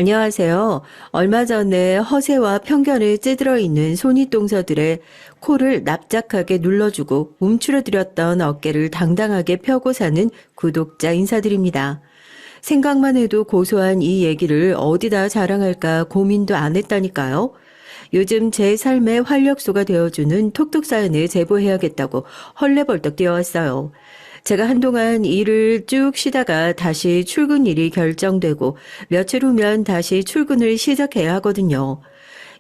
안녕하세요. 얼마 전에 허세와 편견에 찌들어 있는 손윗동서들의 코를 납작하게 눌러주고 움츠러들었던 어깨를 당당하게 펴고 사는 구독자 인사드립니다. 생각만 해도 고소한 이 얘기를 어디다 자랑할까 고민도 안 했다니까요. 요즘 제 삶의 활력소가 되어주는 톡톡 사연을 제보해야겠다고 헐레벌떡 뛰어왔어요. 제가 한동안 일을 쭉 쉬다가 다시 출근 일이 결정되고 며칠 후면 다시 출근을 시작해야 하거든요.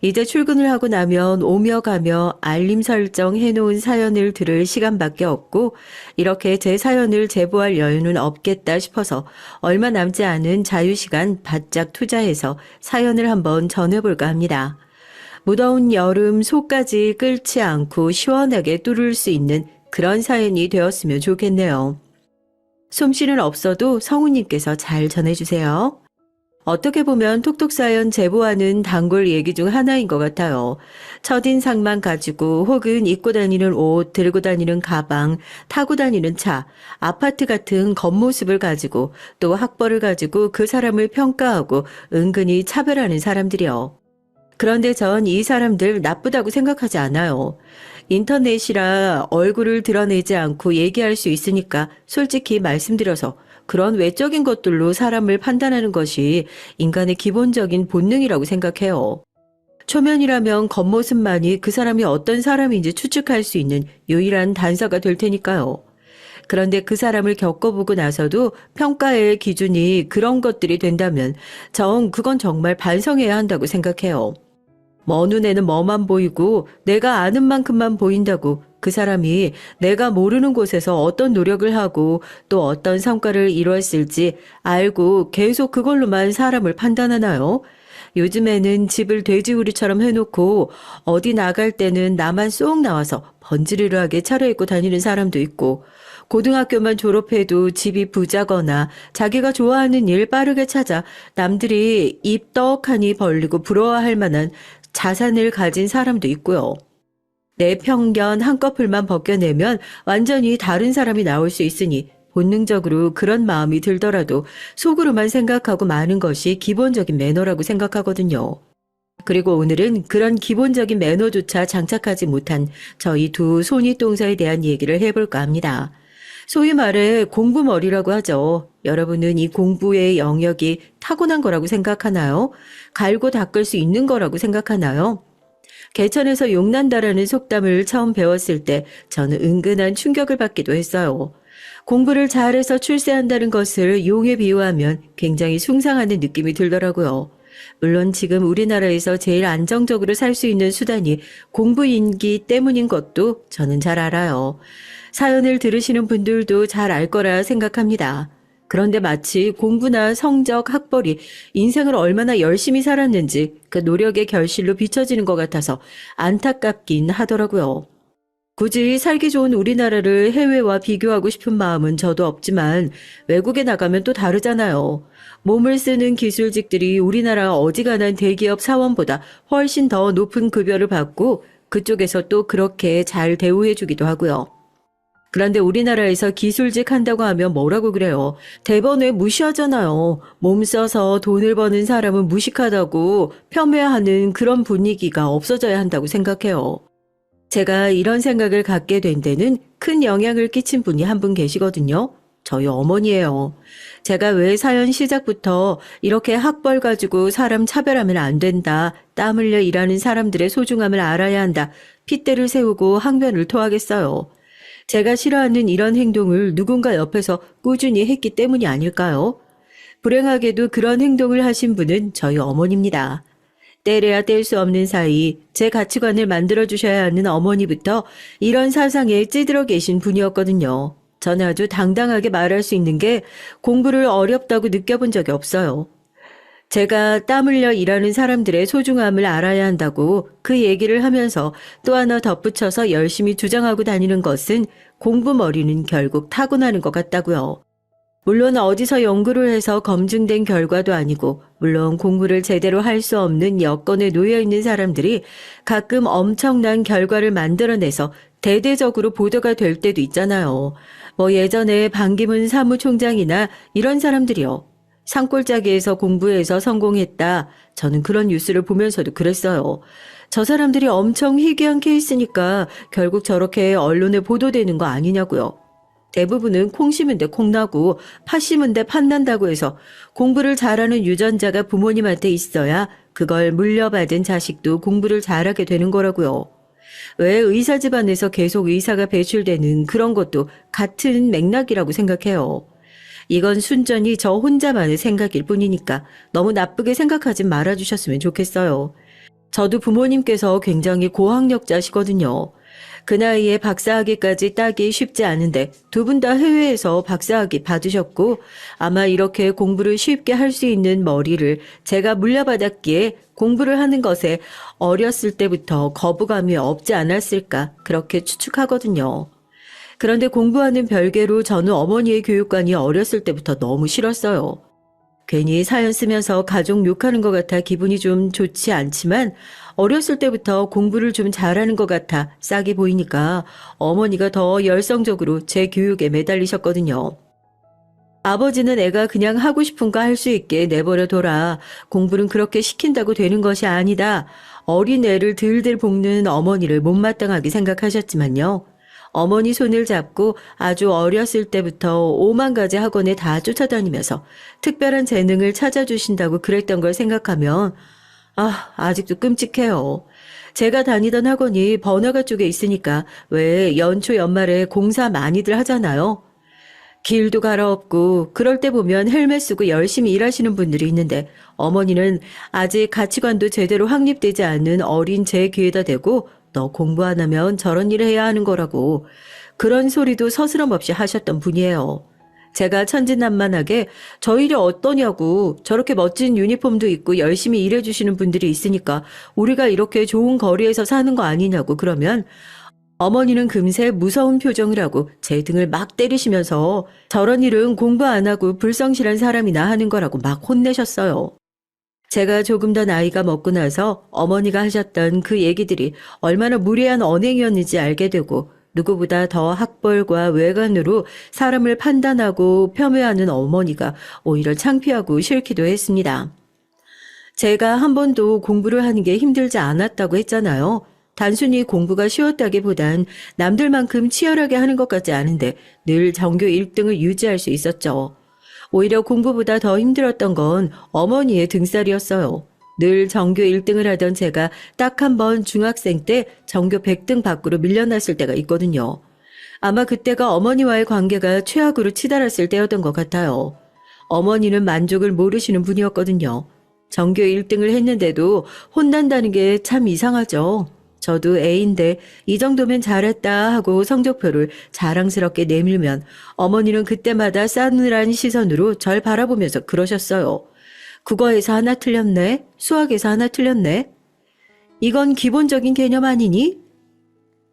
이제 출근을 하고 나면 오며 가며 알림 설정 해놓은 사연을 들을 시간밖에 없고 이렇게 제 사연을 제보할 여유는 없겠다 싶어서 얼마 남지 않은 자유시간 바짝 투자해서 사연을 한번 전해볼까 합니다. 무더운 여름 속까지 끓지 않고 시원하게 뚫을 수 있는 그런 사연이 되었으면 좋겠네요. 솜씨는 없어도 성우님께서 잘 전해주세요. 어떻게 보면 톡톡 사연 제보하는 단골 얘기 중 하나인 것 같아요. 첫인상만 가지고 혹은 입고 다니는 옷, 들고 다니는 가방, 타고 다니는 차, 아파트 같은 겉모습을 가지고 또 학벌을 가지고 그 사람을 평가하고 은근히 차별하는 사람들이요. 그런데 전 이 사람들 나쁘다고 생각하지 않아요. 인터넷이라 얼굴을 드러내지 않고 얘기할 수 있으니까 솔직히 말씀드려서 그런 외적인 것들로 사람을 판단하는 것이 인간의 기본적인 본능이라고 생각해요. 초면이라면 겉모습만이 그 사람이 어떤 사람인지 추측할 수 있는 유일한 단서가 될 테니까요. 그런데 그 사람을 겪어보고 나서도 평가의 기준이 그런 것들이 된다면 전 그건 정말 반성해야 한다고 생각해요. 먼 눈에는 뭐만 보이고 내가 아는 만큼만 보인다고 그 사람이 내가 모르는 곳에서 어떤 노력을 하고 또 어떤 성과를 이루었을지 알고 계속 그걸로만 사람을 판단하나요? 요즘에는 집을 돼지우리처럼 해놓고 어디 나갈 때는 나만 쏙 나와서 번지르르하게 차려입고 다니는 사람도 있고 고등학교만 졸업해도 집이 부자거나 자기가 좋아하는 일 빠르게 찾아 남들이 입 떡하니 벌리고 부러워할 만한 자산을 가진 사람도 있고요. 내 편견 한꺼풀만 벗겨내면 완전히 다른 사람이 나올 수 있으니 본능적으로 그런 마음이 들더라도 속으로만 생각하고 마는 것이 기본적인 매너라고 생각하거든요. 그리고 오늘은 그런 기본적인 매너조차 장착하지 못한 저희 두 손윗동서에 대한 얘기를 해볼까 합니다. 소위 말해 공부머리라고 하죠. 여러분은 이 공부의 영역이 타고난 거라고 생각하나요? 갈고 닦을 수 있는 거라고 생각하나요? 개천에서 용난다라는 속담을 처음 배웠을 때 저는 은근한 충격을 받기도 했어요. 공부를 잘해서 출세한다는 것을 용에 비유하면 굉장히 숭상하는 느낌이 들더라고요. 물론 지금 우리나라에서 제일 안정적으로 살 수 있는 수단이 공부인기 때문인 것도 저는 잘 알아요. 사연을 들으시는 분들도 잘 알 거라 생각합니다. 그런데 마치 공부나 성적, 학벌이 인생을 얼마나 열심히 살았는지 그 노력의 결실로 비춰지는 것 같아서 안타깝긴 하더라고요. 굳이 살기 좋은 우리나라를 해외와 비교하고 싶은 마음은 저도 없지만 외국에 나가면 또 다르잖아요. 몸을 쓰는 기술직들이 우리나라 어지간한 대기업 사원보다 훨씬 더 높은 급여를 받고 그쪽에서 또 그렇게 잘 대우해주기도 하고요. 그런데 우리나라에서 기술직 한다고 하면 뭐라고 그래요? 대번에 무시하잖아요. 몸 써서 돈을 버는 사람은 무식하다고 폄훼하는 그런 분위기가 없어져야 한다고 생각해요. 제가 이런 생각을 갖게 된 데는 큰 영향을 끼친 분이 한 분 계시거든요. 저희 어머니예요. 제가 왜 사연 시작부터 이렇게 학벌 가지고 사람 차별하면 안 된다, 땀 흘려 일하는 사람들의 소중함을 알아야 한다, 핏대를 세우고 항변을 토하겠어요. 제가 싫어하는 이런 행동을 누군가 옆에서 꾸준히 했기 때문이 아닐까요? 불행하게도 그런 행동을 하신 분은 저희 어머니입니다. 떼래야 뗄 수 없는 사이 제 가치관을 만들어주셔야 하는 어머니부터 이런 사상에 찌들어 계신 분이었거든요. 저는 아주 당당하게 말할 수 있는 게 공부를 어렵다고 느껴본 적이 없어요. 제가 땀 흘려 일하는 사람들의 소중함을 알아야 한다고 그 얘기를 하면서 또 하나 덧붙여서 열심히 주장하고 다니는 것은 공부머리는 결국 타고나는 것 같다고요. 물론 어디서 연구를 해서 검증된 결과도 아니고 물론 공부를 제대로 할 수 없는 여건에 놓여 있는 사람들이 가끔 엄청난 결과를 만들어내서 대대적으로 보도가 될 때도 있잖아요. 뭐 예전에 반기문 사무총장이나 이런 사람들이요. 산골짜기에서 공부해서 성공했다. 저는 그런 뉴스를 보면서도 그랬어요. 저 사람들이 엄청 희귀한 케이스니까 결국 저렇게 언론에 보도되는 거 아니냐고요. 대부분은 콩 심은 데 콩 나고 팥 심은 데 팥 난다고 해서 공부를 잘하는 유전자가 부모님한테 있어야 그걸 물려받은 자식도 공부를 잘하게 되는 거라고요. 왜 의사 집안에서 계속 의사가 배출되는 그런 것도 같은 맥락이라고 생각해요. 이건 순전히 저 혼자만의 생각일 뿐이니까 너무 나쁘게 생각하지 말아주셨으면 좋겠어요. 저도 부모님께서 굉장히 고학력자시거든요. 그 나이에 박사학위까지 따기 쉽지 않은데 두 분 다 해외에서 박사학위 받으셨고 아마 이렇게 공부를 쉽게 할 수 있는 머리를 제가 물려받았기에 공부를 하는 것에 어렸을 때부터 거부감이 없지 않았을까 그렇게 추측하거든요. 그런데 공부하는 별개로 저는 어머니의 교육관이 어렸을 때부터 너무 싫었어요. 괜히 사연 쓰면서 가족 욕하는 것 같아 기분이 좀 좋지 않지만 어렸을 때부터 공부를 좀 잘하는 것 같아 싹이 보이니까 어머니가 더 열성적으로 제 교육에 매달리셨거든요. 아버지는 애가 그냥 하고 싶은 거 할 수 있게 내버려둬라. 공부는 그렇게 시킨다고 되는 것이 아니다. 어린 애를 들들 볶는 어머니를 못마땅하게 생각하셨지만요. 어머니 손을 잡고 아주 어렸을 때부터 5만 가지 학원에 다 쫓아다니면서 특별한 재능을 찾아주신다고 그랬던 걸 생각하면 아직도 끔찍해요. 제가 다니던 학원이 번화가 쪽에 있으니까 왜 연초 연말에 공사 많이들 하잖아요. 길도 갈아엎고 그럴 때 보면 헬멧 쓰고 열심히 일하시는 분들이 있는데 어머니는 아직 가치관도 제대로 확립되지 않은 어린 제 귀에다 대고 너 공부 안 하면 저런 일을 해야 하는 거라고 그런 소리도 서스럼 없이 하셨던 분이에요. 제가 천진난만하게 저 일이 어떠냐고 저렇게 멋진 유니폼도 입고 열심히 일해주시는 분들이 있으니까 우리가 이렇게 좋은 거리에서 사는 거 아니냐고 그러면 어머니는 금세 무서운 표정을 하고 제 등을 막 때리시면서 저런 일은 공부 안 하고 불성실한 사람이나 하는 거라고 막 혼내셨어요. 제가 조금 더 나이가 먹고 나서 어머니가 하셨던 그 얘기들이 얼마나 무례한 언행이었는지 알게 되고 누구보다 더 학벌과 외관으로 사람을 판단하고 폄훼하는 어머니가 오히려 창피하고 싫기도 했습니다. 제가 한 번도 공부를 하는 게 힘들지 않았다고 했잖아요. 단순히 공부가 쉬웠다기보단 남들만큼 치열하게 하는 것 같지 않은데 늘 전교 1등을 유지할 수 있었죠. 오히려 공부보다 더 힘들었던 건 어머니의 등살이었어요. 늘 전교 1등을 하던 제가 딱 한 번 중학생 때 전교 100등 밖으로 밀려났을 때가 있거든요. 아마 그때가 어머니와의 관계가 최악으로 치달았을 때였던 것 같아요. 어머니는 만족을 모르시는 분이었거든요. 전교 1등을 했는데도 혼난다는 게 참 이상하죠. 저도 애인데 이 정도면 잘했다 하고 성적표를 자랑스럽게 내밀면 어머니는 그때마다 싸늘한 시선으로 절 바라보면서 그러셨어요. 국어에서 하나 틀렸네? 수학에서 하나 틀렸네? 이건 기본적인 개념 아니니?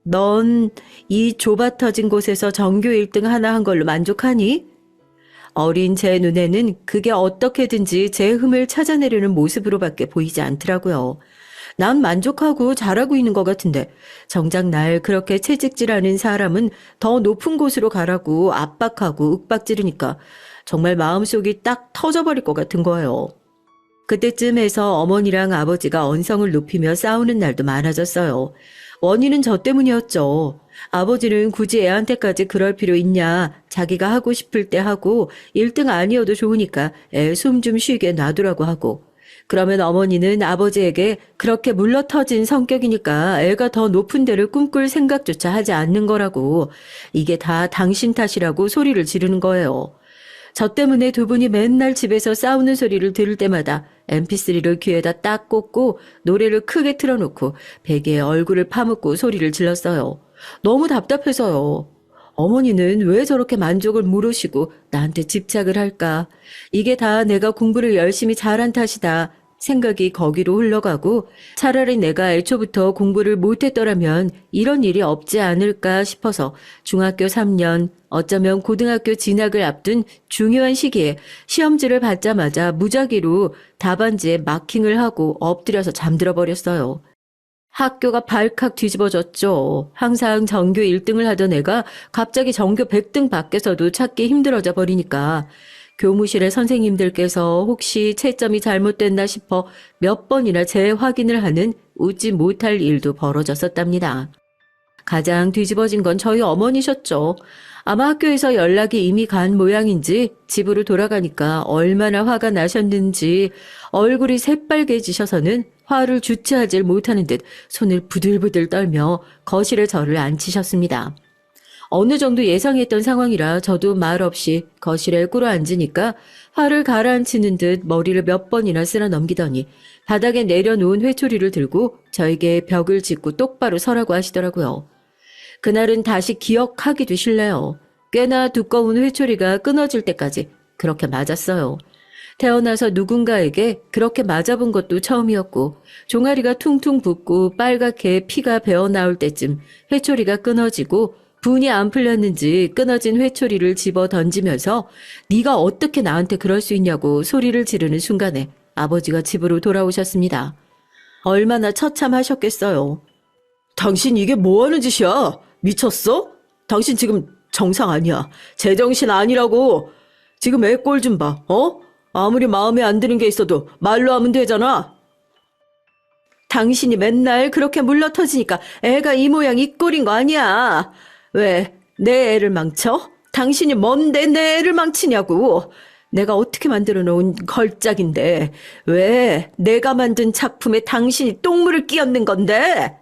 넌 이 좁아 터진 곳에서 전교 1등 하나 한 걸로 만족하니? 어린 제 눈에는 그게 어떻게든지 제 흠을 찾아내려는 모습으로밖에 보이지 않더라고요. 난 만족하고 잘하고 있는 것 같은데 정작 날 그렇게 채찍질하는 사람은 더 높은 곳으로 가라고 압박하고 윽박지르니까 정말 마음속이 딱 터져버릴 것 같은 거예요. 그때쯤에서 어머니랑 아버지가 언성을 높이며 싸우는 날도 많아졌어요. 원인은 저 때문이었죠. 아버지는 굳이 애한테까지 그럴 필요 있냐. 자기가 하고 싶을 때 하고 1등 아니어도 좋으니까 애 숨 좀 쉬게 놔두라고 하고. 그러면 어머니는 아버지에게 그렇게 물러터진 성격이니까 애가 더 높은 데를 꿈꿀 생각조차 하지 않는 거라고. 이게 다 당신 탓이라고 소리를 지르는 거예요. 저 때문에 두 분이 맨날 집에서 싸우는 소리를 들을 때마다 mp3를 귀에다 딱 꽂고 노래를 크게 틀어놓고 베개에 얼굴을 파묻고 소리를 질렀어요. 너무 답답해서요. 어머니는 왜 저렇게 만족을 모르시고 나한테 집착을 할까? 이게 다 내가 공부를 열심히 잘한 탓이다. 생각이 거기로 흘러가고 차라리 내가 애초부터 공부를 못했더라면 이런 일이 없지 않을까 싶어서 중학교 3년, 어쩌면 고등학교 진학을 앞둔 중요한 시기에 시험지를 받자마자 무작위로 답안지에 마킹을 하고 엎드려서 잠들어 버렸어요. 학교가 발칵 뒤집어졌죠. 항상 전교 1등을 하던 애가 갑자기 전교 100등 밖에서도 찾기 힘들어져 버리니까 교무실의 선생님들께서 혹시 채점이 잘못됐나 싶어 몇 번이나 재확인을 하는 웃지 못할 일도 벌어졌었답니다. 가장 뒤집어진 건 저희 어머니셨죠. 아마 학교에서 연락이 이미 간 모양인지 집으로 돌아가니까 얼마나 화가 나셨는지 얼굴이 새빨개지셔서는 화를 주체하지 못하는 듯 손을 부들부들 떨며 거실에 저를 앉히셨습니다. 어느 정도 예상했던 상황이라 저도 말없이 거실에 꿇어앉으니까 화를 가라앉히는 듯 머리를 몇 번이나 쓸어 넘기더니 바닥에 내려놓은 회초리를 들고 저에게 벽을 짚고 똑바로 서라고 하시더라고요. 그날은 다시 기억하기도 싫네요. 꽤나 두꺼운 회초리가 끊어질 때까지 그렇게 맞았어요. 태어나서 누군가에게 그렇게 맞아본 것도 처음이었고 종아리가 퉁퉁 붓고 빨갛게 피가 배어나올 때쯤 회초리가 끊어지고 분이 안 풀렸는지 끊어진 회초리를 집어 던지면서 네가 어떻게 나한테 그럴 수 있냐고 소리를 지르는 순간에 아버지가 집으로 돌아오셨습니다. 얼마나 처참하셨겠어요. 당신 이게 뭐하는 짓이야? 미쳤어? 당신 지금 정상 아니야. 제정신 아니라고. 지금 애 꼴 좀 봐. 아무리 마음에 안 드는 게 있어도 말로 하면 되잖아. 당신이 맨날 그렇게 물러터지니까 애가 이 모양 이 꼴인 거 아니야. 왜 내 애를 망쳐? 당신이 뭔데 내 애를 망치냐고. 내가 어떻게 만들어 놓은 걸작인데 왜 내가 만든 작품에 당신이 똥물을 끼얹는 건데?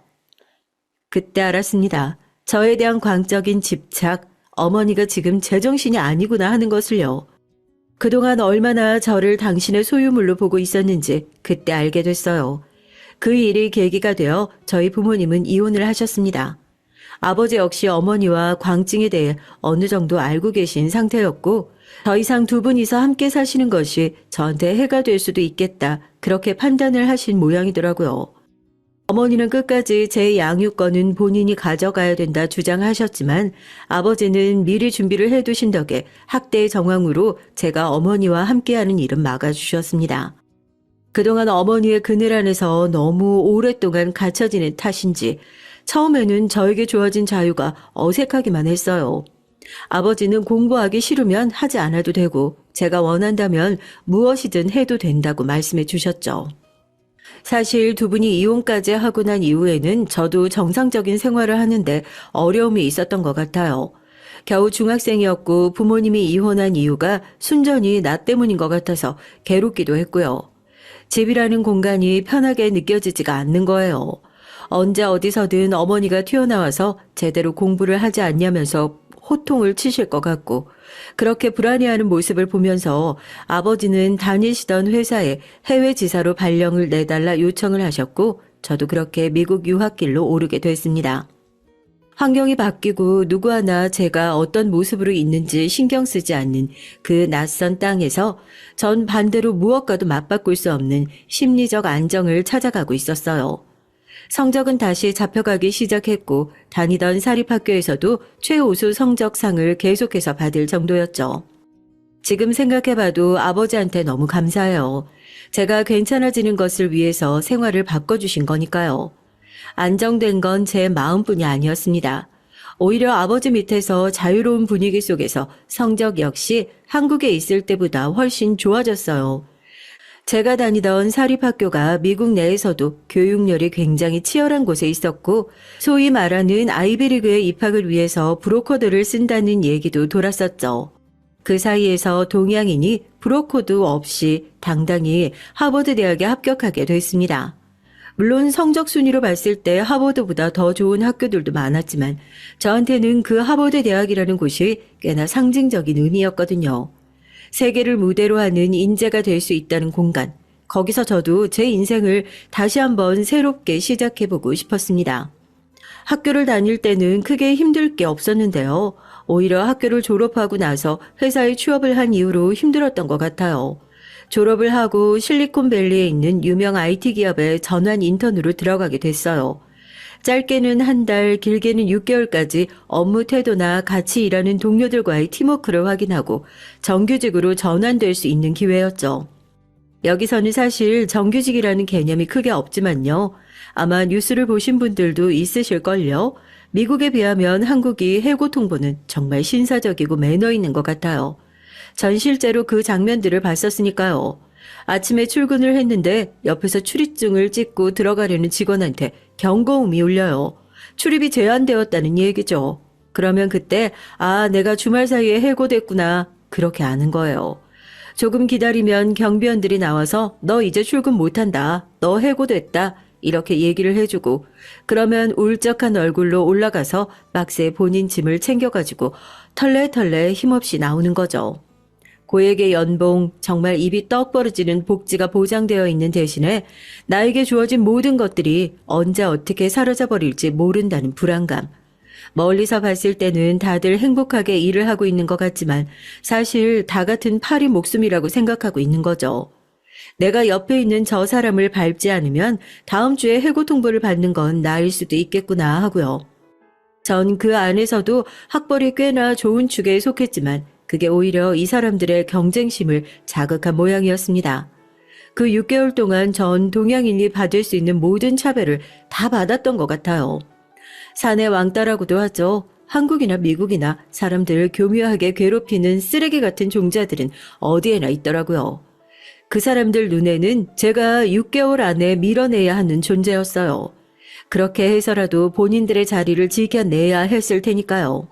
그때 알았습니다. 저에 대한 광적인 집착, 어머니가 지금 제정신이 아니구나 하는 것을요. 그동안 얼마나 저를 당신의 소유물로 보고 있었는지 그때 알게 됐어요. 그 일이 계기가 되어 저희 부모님은 이혼을 하셨습니다. 아버지 역시 어머니와 광증에 대해 어느 정도 알고 계신 상태였고 더 이상 두 분이서 함께 사시는 것이 저한테 해가 될 수도 있겠다 그렇게 판단을 하신 모양이더라고요. 어머니는 끝까지 제 양육권은 본인이 가져가야 된다 주장하셨지만 아버지는 미리 준비를 해두신 덕에 학대의 정황으로 제가 어머니와 함께하는 일은 막아주셨습니다. 그동안 어머니의 그늘 안에서 너무 오랫동안 갇혀 지낸 탓인지 처음에는 저에게 주어진 자유가 어색하기만 했어요. 아버지는 공부하기 싫으면 하지 않아도 되고 제가 원한다면 무엇이든 해도 된다고 말씀해 주셨죠. 사실 두 분이 이혼까지 하고 난 이후에는 저도 정상적인 생활을 하는데 어려움이 있었던 것 같아요. 겨우 중학생이었고 부모님이 이혼한 이유가 순전히 나 때문인 것 같아서 괴롭기도 했고요. 집이라는 공간이 편하게 느껴지지가 않는 거예요. 언제 어디서든 어머니가 튀어나와서 제대로 공부를 하지 않냐면서 호통을 치실 것 같고 그렇게 불안해하는 모습을 보면서 아버지는 다니시던 회사에 해외 지사로 발령을 내달라 요청을 하셨고 저도 그렇게 미국 유학길로 오르게 됐습니다. 환경이 바뀌고 누구 하나 제가 어떤 모습으로 있는지 신경 쓰지 않는 그 낯선 땅에서 전 반대로 무엇과도 맞바꿀 수 없는 심리적 안정을 찾아가고 있었어요. 성적은 다시 잡혀가기 시작했고 다니던 사립학교에서도 최우수 성적상을 계속해서 받을 정도였죠. 지금 생각해봐도 아버지한테 너무 감사해요. 제가 괜찮아지는 것을 위해서 생활을 바꿔주신 거니까요. 안정된 건 제 마음뿐이 아니었습니다. 오히려 아버지 밑에서 자유로운 분위기 속에서 성적 역시 한국에 있을 때보다 훨씬 좋아졌어요. 제가 다니던 사립학교가 미국 내에서도 교육열이 굉장히 치열한 곳에 있었고 소위 말하는 아이비리그에 입학을 위해서 브로커들을 쓴다는 얘기도 돌았었죠. 그 사이에서 동양인이 브로커도 없이 당당히 하버드 대학에 합격하게 됐습니다. 물론 성적 순위로 봤을 때 하버드보다 더 좋은 학교들도 많았지만 저한테는 그 하버드 대학이라는 곳이 꽤나 상징적인 의미였거든요. 세계를 무대로 하는 인재가 될 수 있다는 공간. 거기서 저도 제 인생을 다시 한번 새롭게 시작해보고 싶었습니다. 학교를 다닐 때는 크게 힘들 게 없었는데요. 오히려 학교를 졸업하고 나서 회사에 취업을 한 이후로 힘들었던 것 같아요. 졸업을 하고 실리콘밸리에 있는 유명 IT 기업에 전환 인턴으로 들어가게 됐어요. 짧게는 한 달, 길게는 6개월까지 업무 태도나 같이 일하는 동료들과의 팀워크를 확인하고 정규직으로 전환될 수 있는 기회였죠. 여기서는 사실 정규직이라는 개념이 크게 없지만요. 아마 뉴스를 보신 분들도 있으실걸요. 미국에 비하면 한국이 해고 통보는 정말 신사적이고 매너 있는 것 같아요. 전 실제로 그 장면들을 봤었으니까요. 아침에 출근을 했는데 옆에서 출입증을 찍고 들어가려는 직원한테 경고음이 울려요. 출입이 제한되었다는 얘기죠. 그러면 그때 내가 주말 사이에 해고됐구나 그렇게 아는 거예요. 조금 기다리면 경비원들이 나와서 너 이제 출근 못한다. 너 해고됐다. 이렇게 얘기를 해주고 그러면 울적한 얼굴로 올라가서 박스에 본인 짐을 챙겨가지고 털레털레 힘없이 나오는 거죠. 고액의 연봉, 정말 입이 떡 벌어지는 복지가 보장되어 있는 대신에 나에게 주어진 모든 것들이 언제 어떻게 사라져 버릴지 모른다는 불안감. 멀리서 봤을 때는 다들 행복하게 일을 하고 있는 것 같지만 사실 다 같은 파리 목숨이라고 생각하고 있는 거죠. 내가 옆에 있는 저 사람을 밟지 않으면 다음 주에 해고 통보를 받는 건 나일 수도 있겠구나 하고요. 전 그 안에서도 학벌이 꽤나 좋은 축에 속했지만 그게 오히려 이 사람들의 경쟁심을 자극한 모양이었습니다. 그 6개월 동안 전 동양인이 받을 수 있는 모든 차별을 다 받았던 것 같아요. 사내 왕따라고도 하죠. 한국이나 미국이나 사람들을 교묘하게 괴롭히는 쓰레기 같은 종자들은 어디에나 있더라고요. 그 사람들 눈에는 제가 6개월 안에 밀어내야 하는 존재였어요. 그렇게 해서라도 본인들의 자리를 지켜내야 했을 테니까요.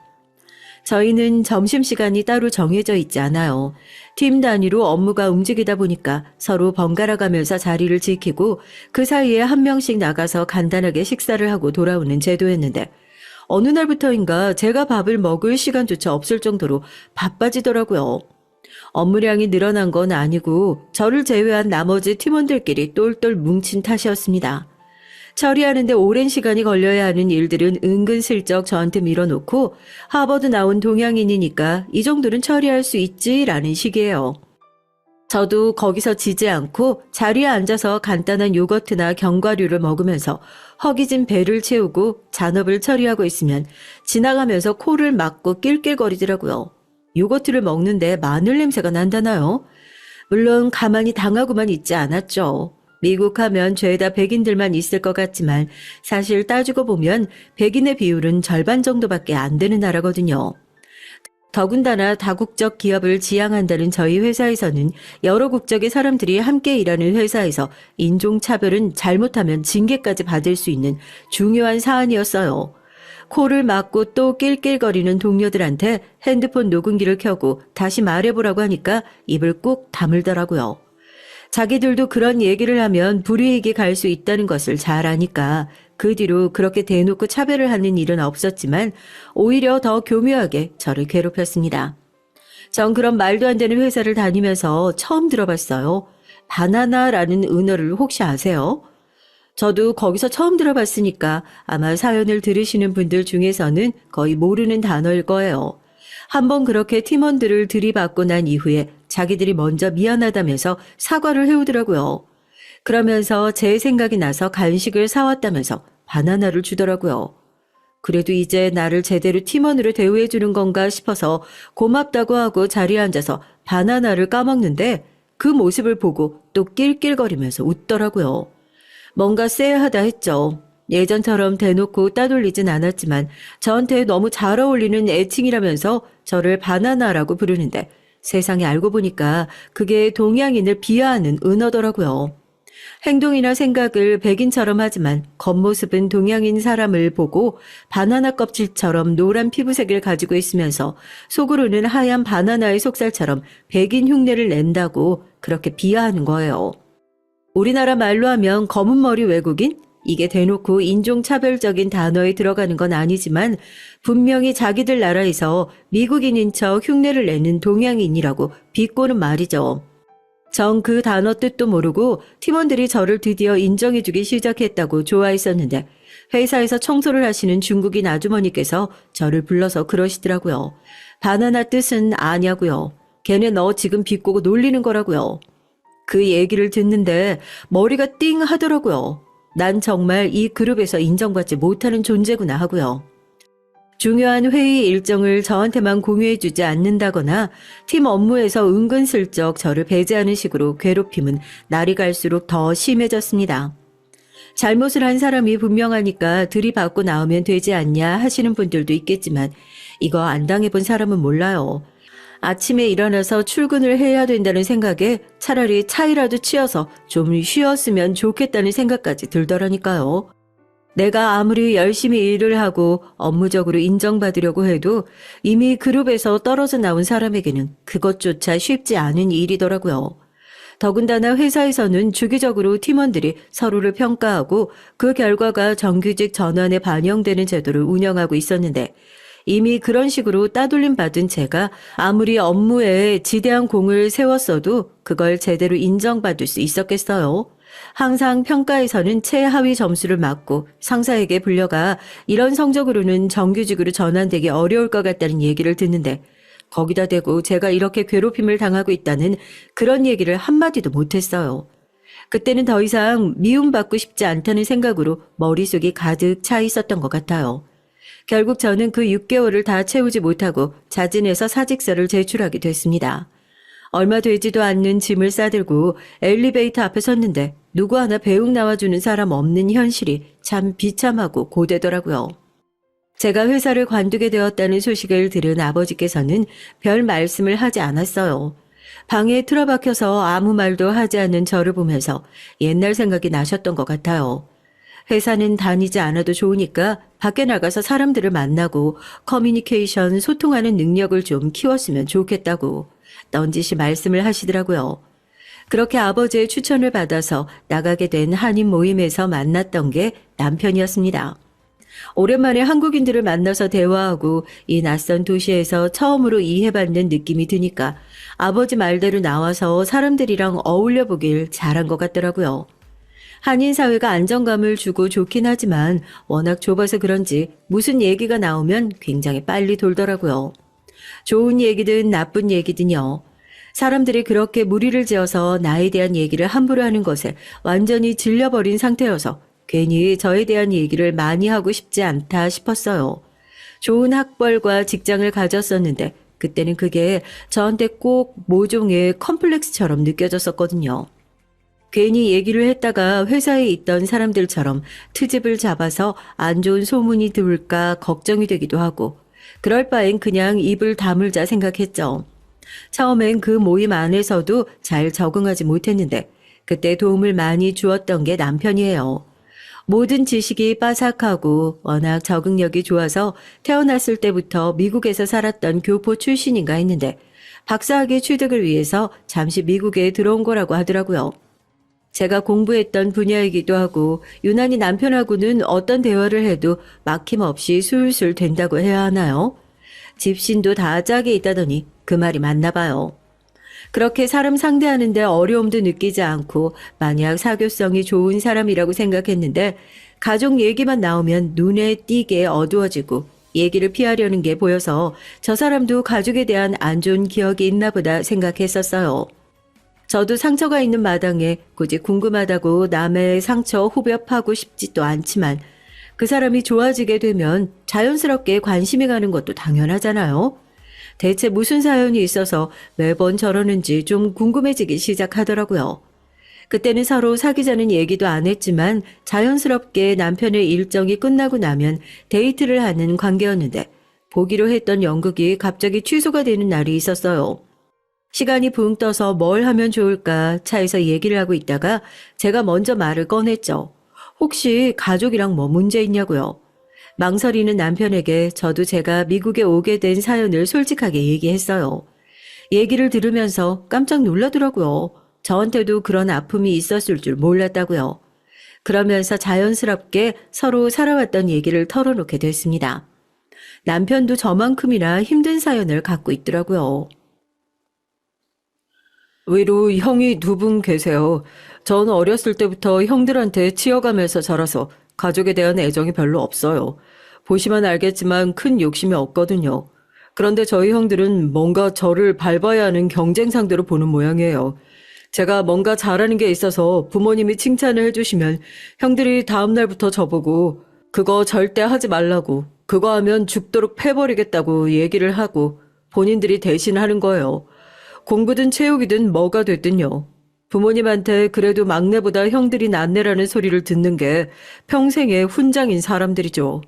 저희는 점심시간이 따로 정해져 있지 않아요. 팀 단위로 업무가 움직이다 보니까 서로 번갈아 가면서 자리를 지키고 그 사이에 한 명씩 나가서 간단하게 식사를 하고 돌아오는 제도였는데 어느 날부터인가 제가 밥을 먹을 시간조차 없을 정도로 바빠지더라고요. 업무량이 늘어난 건 아니고 저를 제외한 나머지 팀원들끼리 똘똘 뭉친 탓이었습니다. 처리하는데 오랜 시간이 걸려야 하는 일들은 은근슬쩍 저한테 밀어놓고 하버드 나온 동양인이니까 이 정도는 처리할 수 있지라는 식이에요. 저도 거기서 지지 않고 자리에 앉아서 간단한 요거트나 견과류를 먹으면서 허기진 배를 채우고 잔업을 처리하고 있으면 지나가면서 코를 막고 낄낄거리더라고요. 요거트를 먹는데 마늘 냄새가 난다나요? 물론 가만히 당하고만 있지 않았죠. 미국 하면 죄다 백인들만 있을 것 같지만 사실 따지고 보면 백인의 비율은 절반 정도밖에 안 되는 나라거든요. 더군다나 다국적 기업을 지향한다는 저희 회사에서는 여러 국적의 사람들이 함께 일하는 회사에서 인종차별은 잘못하면 징계까지 받을 수 있는 중요한 사안이었어요. 코를 막고 또 낄낄거리는 동료들한테 핸드폰 녹음기를 켜고 다시 말해보라고 하니까 입을 꾹 다물더라고요. 자기들도 그런 얘기를 하면 불이익이 갈 수 있다는 것을 잘 아니까 그 뒤로 그렇게 대놓고 차별을 하는 일은 없었지만 오히려 더 교묘하게 저를 괴롭혔습니다. 전 그런 말도 안 되는 회사를 다니면서 처음 들어봤어요. 바나나라는 은어를 혹시 아세요? 저도 거기서 처음 들어봤으니까 아마 사연을 들으시는 분들 중에서는 거의 모르는 단어일 거예요. 한번 그렇게 팀원들을 들이받고 난 이후에 자기들이 먼저 미안하다면서 사과를 해오더라고요. 그러면서 제 생각이 나서 간식을 사왔다면서 바나나를 주더라고요. 그래도 이제 나를 제대로 팀원으로 대우해 주는 건가 싶어서 고맙다고 하고 자리에 앉아서 바나나를 까먹는데 그 모습을 보고 또 낄낄거리면서 웃더라고요. 뭔가 쎄하다 했죠. 예전처럼 대놓고 따돌리진 않았지만 저한테 너무 잘 어울리는 애칭이라면서 저를 바나나라고 부르는데 세상에 알고 보니까 그게 동양인을 비하하는 은어더라고요. 행동이나 생각을 백인처럼 하지만 겉모습은 동양인 사람을 보고 바나나 껍질처럼 노란 피부색을 가지고 있으면서 속으로는 하얀 바나나의 속살처럼 백인 흉내를 낸다고 그렇게 비하하는 거예요. 우리나라 말로 하면 검은 머리 외국인? 이게 대놓고 인종차별적인 단어에 들어가는 건 아니지만 분명히 자기들 나라에서 미국인인 척 흉내를 내는 동양인이라고 비꼬는 말이죠. 전 그 단어 뜻도 모르고 팀원들이 저를 드디어 인정해주기 시작했다고 좋아했었는데 회사에서 청소를 하시는 중국인 아주머니께서 저를 불러서 그러시더라고요. 바나나 뜻은 아냐고요. 걔네 너 지금 비꼬고 놀리는 거라고요. 그 얘기를 듣는데 머리가 띵 하더라고요. 난 정말 이 그룹에서 인정받지 못하는 존재구나 하고요. 중요한 회의 일정을 저한테만 공유해주지 않는다거나 팀 업무에서 은근슬쩍 저를 배제하는 식으로 괴롭힘은 날이 갈수록 더 심해졌습니다. 잘못을 한 사람이 분명하니까 들이받고 나오면 되지 않냐 하시는 분들도 있겠지만 이거 안 당해본 사람은 몰라요. 아침에 일어나서 출근을 해야 된다는 생각에 차라리 차이라도 치어서 좀 쉬었으면 좋겠다는 생각까지 들더라니까요. 내가 아무리 열심히 일을 하고 업무적으로 인정받으려고 해도 이미 그룹에서 떨어져 나온 사람에게는 그것조차 쉽지 않은 일이더라고요. 더군다나 회사에서는 주기적으로 팀원들이 서로를 평가하고 그 결과가 정규직 전환에 반영되는 제도를 운영하고 있었는데 이미 그런 식으로 따돌림 받은 제가 아무리 업무에 지대한 공을 세웠어도 그걸 제대로 인정받을 수 있었겠어요. 항상 평가에서는 최하위 점수를 맞고 상사에게 불려가 이런 성적으로는 정규직으로 전환되기 어려울 것 같다는 얘기를 듣는데 거기다 대고 제가 이렇게 괴롭힘을 당하고 있다는 그런 얘기를 한마디도 못했어요. 그때는 더 이상 미움받고 싶지 않다는 생각으로 머릿속이 가득 차 있었던 것 같아요. 결국 저는 그 6개월을 다 채우지 못하고 자진해서 사직서를 제출하게 됐습니다. 얼마 되지도 않는 짐을 싸들고 엘리베이터 앞에 섰는데 누구 하나 배웅 나와주는 사람 없는 현실이 참 비참하고 고되더라고요. 제가 회사를 관두게 되었다는 소식을 들은 아버지께서는 별 말씀을 하지 않았어요. 방에 틀어박혀서 아무 말도 하지 않는 저를 보면서 옛날 생각이 나셨던 것 같아요. 회사는 다니지 않아도 좋으니까 밖에 나가서 사람들을 만나고 커뮤니케이션, 소통하는 능력을 좀 키웠으면 좋겠다고 넌지시 말씀을 하시더라고요. 그렇게 아버지의 추천을 받아서 나가게 된 한인 모임에서 만났던 게 남편이었습니다. 오랜만에 한국인들을 만나서 대화하고 이 낯선 도시에서 처음으로 이해받는 느낌이 드니까 아버지 말대로 나와서 사람들이랑 어울려 보길 잘한 것 같더라고요. 한인 사회가 안정감을 주고 좋긴 하지만 워낙 좁아서 그런지 무슨 얘기가 나오면 굉장히 빨리 돌더라고요. 좋은 얘기든 나쁜 얘기든요. 사람들이 그렇게 무리를 지어서 나에 대한 얘기를 함부로 하는 것에 완전히 질려버린 상태여서 괜히 저에 대한 얘기를 많이 하고 싶지 않다 싶었어요. 좋은 학벌과 직장을 가졌었는데 그때는 그게 저한테 꼭 모종의 컴플렉스처럼 느껴졌었거든요. 괜히 얘기를 했다가 회사에 있던 사람들처럼 트집을 잡아서 안 좋은 소문이 들을까 걱정이 되기도 하고 그럴 바엔 그냥 입을 다물자 생각했죠. 처음엔 그 모임 안에서도 잘 적응하지 못했는데 그때 도움을 많이 주었던 게 남편이에요. 모든 지식이 빠삭하고 워낙 적응력이 좋아서 태어났을 때부터 미국에서 살았던 교포 출신인가 했는데 박사학위 취득을 위해서 잠시 미국에 들어온 거라고 하더라고요. 제가 공부했던 분야이기도 하고 유난히 남편하고는 어떤 대화를 해도 막힘없이 술술 된다고 해야 하나요? 집신도 다 짝이 있다더니 그 말이 맞나 봐요. 그렇게 사람 상대하는데 어려움도 느끼지 않고 마냥 사교성이 좋은 사람이라고 생각했는데 가족 얘기만 나오면 눈에 띄게 어두워지고 얘기를 피하려는 게 보여서 저 사람도 가족에 대한 안 좋은 기억이 있나 보다 생각했었어요. 저도 상처가 있는 마당에 굳이 궁금하다고 남의 상처 후벼파고 싶지도 않지만 그 사람이 좋아지게 되면 자연스럽게 관심이 가는 것도 당연하잖아요. 대체 무슨 사연이 있어서 매번 저러는지 좀 궁금해지기 시작하더라고요. 그때는 서로 사귀자는 얘기도 안 했지만 자연스럽게 남편의 일정이 끝나고 나면 데이트를 하는 관계였는데 보기로 했던 연극이 갑자기 취소가 되는 날이 있었어요. 시간이 붕 떠서 뭘 하면 좋을까 차에서 얘기를 하고 있다가 제가 먼저 말을 꺼냈죠. 혹시 가족이랑 뭐 문제 있냐고요. 망설이는 남편에게 저도 제가 미국에 오게 된 사연을 솔직하게 얘기했어요. 얘기를 들으면서 깜짝 놀라더라고요. 저한테도 그런 아픔이 있었을 줄 몰랐다고요. 그러면서 자연스럽게 서로 살아왔던 얘기를 털어놓게 됐습니다. 남편도 저만큼이나 힘든 사연을 갖고 있더라고요. 위로 형이 2분 계세요. 전 어렸을 때부터 형들한테 치여가면서 자라서 가족에 대한 애정이 별로 없어요. 보시면 알겠지만 큰 욕심이 없거든요. 그런데 저희 형들은 뭔가 저를 밟아야 하는 경쟁 상대로 보는 모양이에요. 제가 뭔가 잘하는 게 있어서 부모님이 칭찬을 해주시면 형들이 다음 날부터 저보고 그거 절대 하지 말라고, 그거 하면 죽도록 패버리겠다고 얘기를 하고 본인들이 대신 하는 거예요. 공부든 체육이든 뭐가 됐든요. 부모님한테 그래도 막내보다 형들이 낫네라는 소리를 듣는 게 평생의 훈장인 사람들이죠.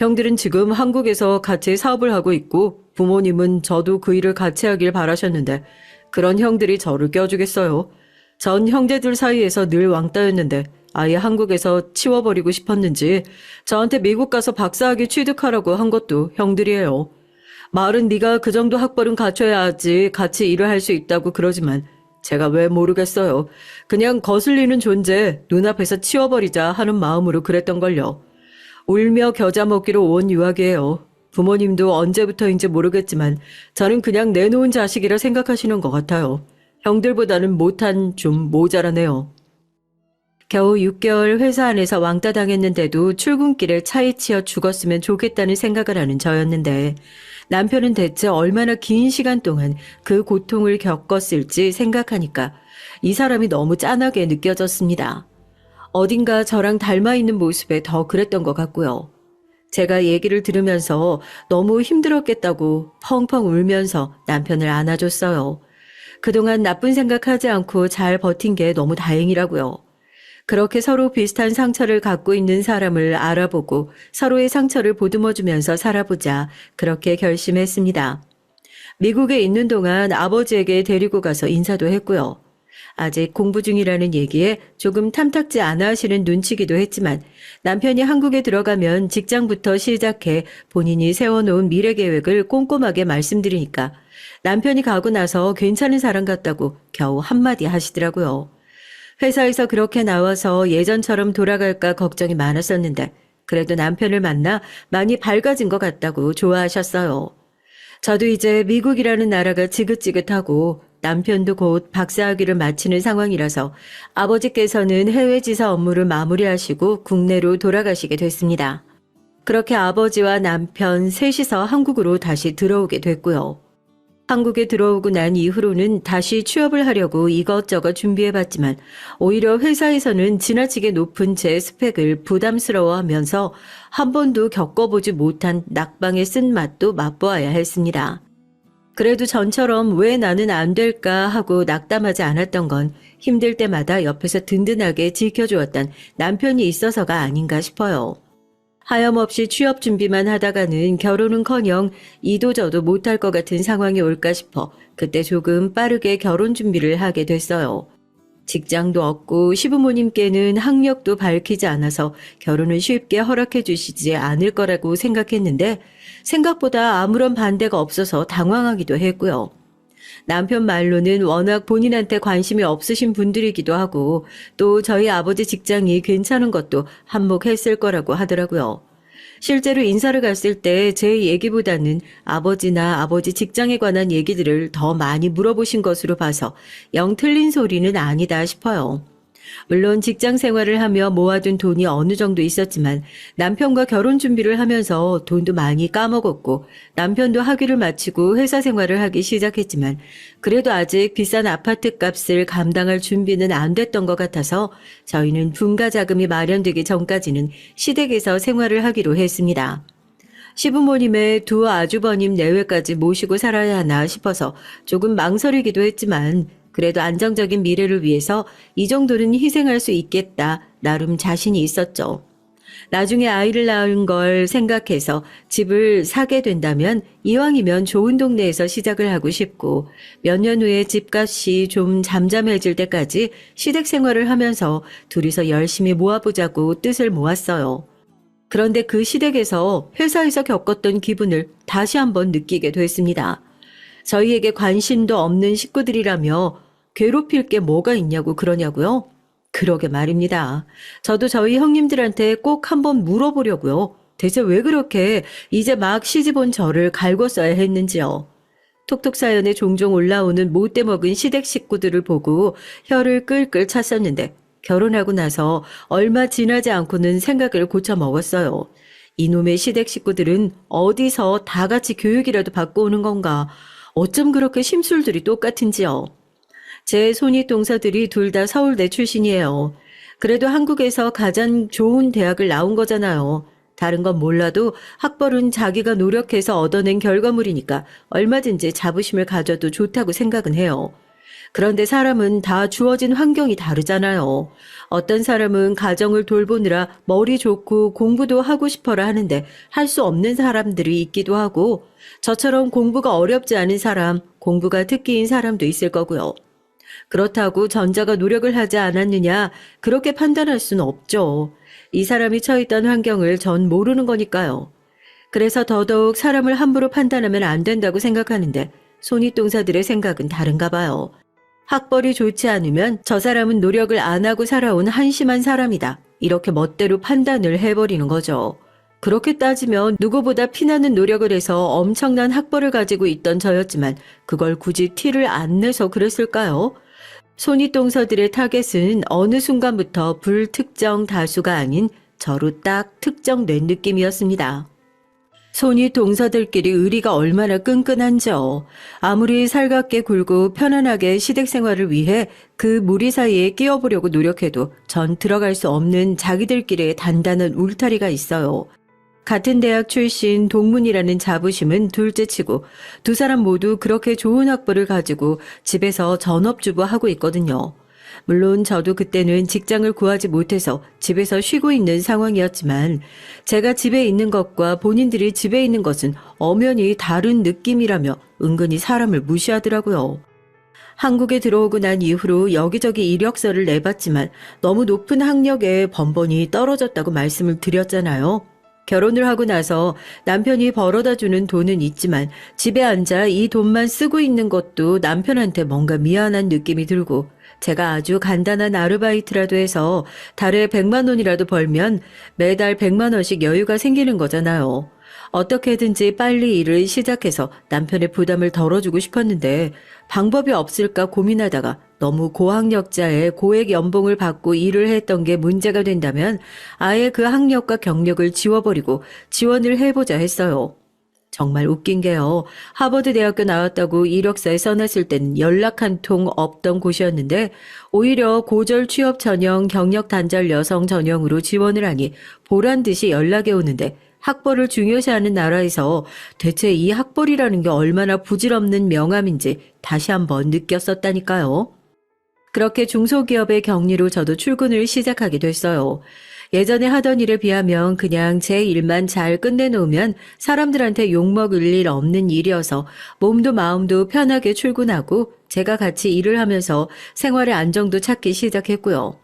형들은 지금 한국에서 같이 사업을 하고 있고 부모님은 저도 그 일을 같이 하길 바라셨는데 그런 형들이 저를 껴주겠어요. 전 형제들 사이에서 늘 왕따였는데 아예 한국에서 치워버리고 싶었는지 저한테 미국 가서 박사학위 취득하라고 한 것도 형들이에요. 말은 네가 그 정도 학벌은 갖춰야지 같이 일을 할 수 있다고 그러지만 제가 왜 모르겠어요. 그냥 거슬리는 존재 눈앞에서 치워버리자 하는 마음으로 그랬던걸요. 울며 겨자 먹기로 온 유학이에요. 부모님도 언제부터인지 모르겠지만 저는 그냥 내놓은 자식이라 생각하시는 것 같아요. 형들보다는 못한 좀 모자라네요. 겨우 6개월 회사 안에서 왕따 당했는데도 출근길에 차에 치여 죽었으면 좋겠다는 생각을 하는 저였는데 남편은 대체 얼마나 긴 시간 동안 그 고통을 겪었을지 생각하니까 이 사람이 너무 짠하게 느껴졌습니다. 어딘가 저랑 닮아있는 모습에 더 그랬던 것 같고요. 제가 얘기를 들으면서 너무 힘들었겠다고 펑펑 울면서 남편을 안아줬어요. 그동안 나쁜 생각하지 않고 잘 버틴 게 너무 다행이라고요. 그렇게 서로 비슷한 상처를 갖고 있는 사람을 알아보고 서로의 상처를 보듬어주면서 살아보자 그렇게 결심했습니다. 미국에 있는 동안 아버지에게 데리고 가서 인사도 했고요. 아직 공부 중이라는 얘기에 조금 탐탁지 않아 하시는 눈치기도 했지만 남편이 한국에 들어가면 직장부터 시작해 본인이 세워놓은 미래 계획을 꼼꼼하게 말씀드리니까 남편이 가고 나서 괜찮은 사람 같다고 겨우 한마디 하시더라고요. 회사에서 그렇게 나와서 예전처럼 돌아갈까 걱정이 많았었는데 그래도 남편을 만나 많이 밝아진 것 같다고 좋아하셨어요. 저도 이제 미국이라는 나라가 지긋지긋하고 남편도 곧 박사학위를 마치는 상황이라서 아버지께서는 해외 지사 업무를 마무리하시고 국내로 돌아가시게 됐습니다. 그렇게 아버지와 남편 셋이서 한국으로 다시 들어오게 됐고요. 한국에 들어오고 난 이후로는 다시 취업을 하려고 이것저것 준비해봤지만 오히려 회사에서는 지나치게 높은 제 스펙을 부담스러워하면서 한 번도 겪어보지 못한 낙방의 쓴맛도 맛보아야 했습니다. 그래도 전처럼 왜 나는 안 될까 하고 낙담하지 않았던 건 힘들 때마다 옆에서 든든하게 지켜주었던 남편이 있어서가 아닌가 싶어요. 하염없이 취업 준비만 하다가는 결혼은커녕 이도저도 못할 것 같은 상황이 올까 싶어 그때 조금 빠르게 결혼 준비를 하게 됐어요. 직장도 없고 시부모님께는 학력도 밝히지 않아서 결혼을 쉽게 허락해 주시지 않을 거라고 생각했는데 생각보다 아무런 반대가 없어서 당황하기도 했고요. 남편 말로는 워낙 본인한테 관심이 없으신 분들이기도 하고 또 저희 아버지 직장이 괜찮은 것도 한몫했을 거라고 하더라고요. 실제로 인사를 갔을 때 제 얘기보다는 아버지나 아버지 직장에 관한 얘기들을 더 많이 물어보신 것으로 봐서 영 틀린 소리는 아니다 싶어요. 물론 직장 생활을 하며 모아둔 돈이 어느 정도 있었지만 남편과 결혼 준비를 하면서 돈도 많이 까먹었고 남편도 학위를 마치고 회사 생활을 하기 시작했지만 그래도 아직 비싼 아파트 값을 감당할 준비는 안 됐던 것 같아서 저희는 분가 자금이 마련되기 전까지는 시댁에서 생활을 하기로 했습니다. 시부모님의 두 아주버님 내외까지 모시고 살아야 하나 싶어서 조금 망설이기도 했지만 그래도 안정적인 미래를 위해서 이 정도는 희생할 수 있겠다 나름 자신이 있었죠. 나중에 아이를 낳은 걸 생각해서 집을 사게 된다면 이왕이면 좋은 동네에서 시작을 하고 싶고 몇 년 후에 집값이 좀 잠잠해질 때까지 시댁 생활을 하면서 둘이서 열심히 모아보자고 뜻을 모았어요. 그런데 그 시댁에서 회사에서 겪었던 기분을 다시 한번 느끼게 됐습니다. 저희에게 관심도 없는 식구들이라며 괴롭힐 게 뭐가 있냐고 그러냐고요? 그러게 말입니다. 저도 저희 형님들한테 꼭 한번 물어보려고요. 대체 왜 그렇게 이제 막 시집온 저를 갈고 써야 했는지요. 톡톡 사연에 종종 올라오는 못돼 먹은 시댁 식구들을 보고 혀를 끌끌 찼었는데 결혼하고 나서 얼마 지나지 않고는 생각을 고쳐 먹었어요. 이놈의 시댁 식구들은 어디서 다 같이 교육이라도 받고 오는 건가? 어쩜 그렇게 심술들이 똑같은지요. 제 손이 동서들이 둘 다 서울대 출신이에요. 그래도 한국에서 가장 좋은 대학을 나온 거잖아요. 다른 건 몰라도 학벌은 자기가 노력해서 얻어낸 결과물이니까 얼마든지 자부심을 가져도 좋다고 생각은 해요. 그런데 사람은 다 주어진 환경이 다르잖아요. 어떤 사람은 가정을 돌보느라 머리 좋고 공부도 하고 싶어라 하는데 할 수 없는 사람들이 있기도 하고, 저처럼 공부가 어렵지 않은 사람, 공부가 특기인 사람도 있을 거고요. 그렇다고 전자가 노력을 하지 않았느냐, 그렇게 판단할 수는 없죠. 이 사람이 처했던 환경을 전 모르는 거니까요. 그래서 더더욱 사람을 함부로 판단하면 안 된다고 생각하는데, 손윗동사들의 생각은 다른가 봐요. 학벌이 좋지 않으면 저 사람은 노력을 안 하고 살아온 한심한 사람이다, 이렇게 멋대로 판단을 해버리는 거죠. 그렇게 따지면 누구보다 피나는 노력을 해서 엄청난 학벌을 가지고 있던 저였지만 그걸 굳이 티를 안 내서 그랬을까요? 손윗동서들의 타겟은 어느 순간부터 불특정 다수가 아닌 저로 딱 특정된 느낌이었습니다. 손윗동서들끼리 의리가 얼마나 끈끈한지요. 아무리 살갑게 굴고 편안하게 시댁 생활을 위해 그 무리 사이에 끼어보려고 노력해도 전 들어갈 수 없는 자기들끼리의 단단한 울타리가 있어요. 같은 대학 출신 동문이라는 자부심은 둘째치고 두 사람 모두 그렇게 좋은 학벌을 가지고 집에서 전업주부 하고 있거든요. 물론 저도 그때는 직장을 구하지 못해서 집에서 쉬고 있는 상황이었지만 제가 집에 있는 것과 본인들이 집에 있는 것은 엄연히 다른 느낌이라며 은근히 사람을 무시하더라고요. 한국에 들어오고 난 이후로 여기저기 이력서를 내봤지만 너무 높은 학력에 번번이 떨어졌다고 말씀을 드렸잖아요. 결혼을 하고 나서 남편이 벌어다 주는 돈은 있지만 집에 앉아 이 돈만 쓰고 있는 것도 남편한테 뭔가 미안한 느낌이 들고, 제가 아주 간단한 아르바이트라도 해서 달에 100만 원이라도 벌면 매달 100만 원씩 여유가 생기는 거잖아요. 어떻게든지 빨리 일을 시작해서 남편의 부담을 덜어주고 싶었는데 방법이 없을까 고민하다가 너무 고학력자의 고액 연봉을 받고 일을 했던 게 문제가 된다면 아예 그 학력과 경력을 지워버리고 지원을 해보자 했어요. 정말 웃긴 게요. 하버드 대학교 나왔다고 이력서에 써놨을 때는 연락 한 통 없던 곳이었는데 오히려 고졸 취업 전형 경력 단절 여성 전형으로 지원을 하니 보란 듯이 연락이 오는데, 학벌을 중요시하는 나라에서 대체 이 학벌이라는 게 얼마나 부질없는 명함인지 다시 한번 느꼈었다니까요. 그렇게 중소기업의 격리로 저도 출근을 시작하게 됐어요. 예전에 하던 일에 비하면 그냥 제 일만 잘 끝내놓으면 사람들한테 욕먹을 일 없는 일이어서 몸도 마음도 편하게 출근하고 제가 같이 일을 하면서 생활의 안정도 찾기 시작했고요.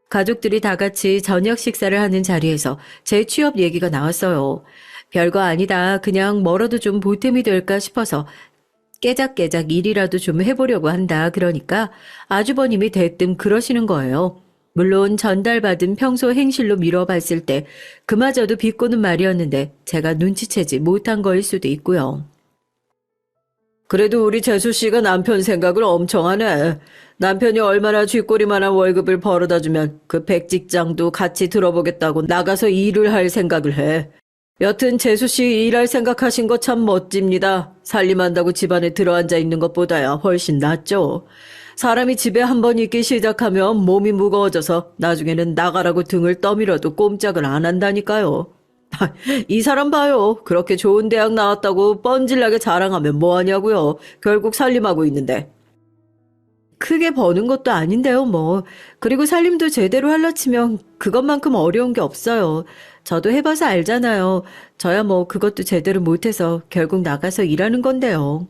가족들이 다 같이 저녁 식사를 하는 자리에서 제 취업 얘기가 나왔어요. 별거 아니다. 그냥 뭐라도 좀 보탬이 될까 싶어서 깨작깨작 일이라도 좀 해보려고 한다. 그러니까 아주버님이 대뜸 그러시는 거예요. 물론 전달받은 평소 행실로 미뤄봤을 때 그마저도 비꼬는 말이었는데 제가 눈치채지 못한 거일 수도 있고요. 그래도 우리 재수 씨가 남편 생각을 엄청 하네. 남편이 얼마나 쥐꼬리만한 월급을 벌어다 주면 그 백직장도 같이 들어보겠다고 나가서 일을 할 생각을 해. 여튼 재수 씨 일할 생각하신 거 참 멋집니다. 살림한다고 집안에 들어앉아 있는 것보다야 훨씬 낫죠. 사람이 집에 한번 있기 시작하면 몸이 무거워져서 나중에는 나가라고 등을 떠밀어도 꼼짝을 안 한다니까요. 이 사람 봐요. 그렇게 좋은 대학 나왔다고 뻔질나게 자랑하면 뭐하냐고요. 결국 살림하고 있는데. 크게 버는 것도 아닌데요, 뭐. 그리고 살림도 제대로 하려 치면 그것만큼 어려운 게 없어요. 저도 해봐서 알잖아요. 저야 뭐 그것도 제대로 못해서 결국 나가서 일하는 건데요.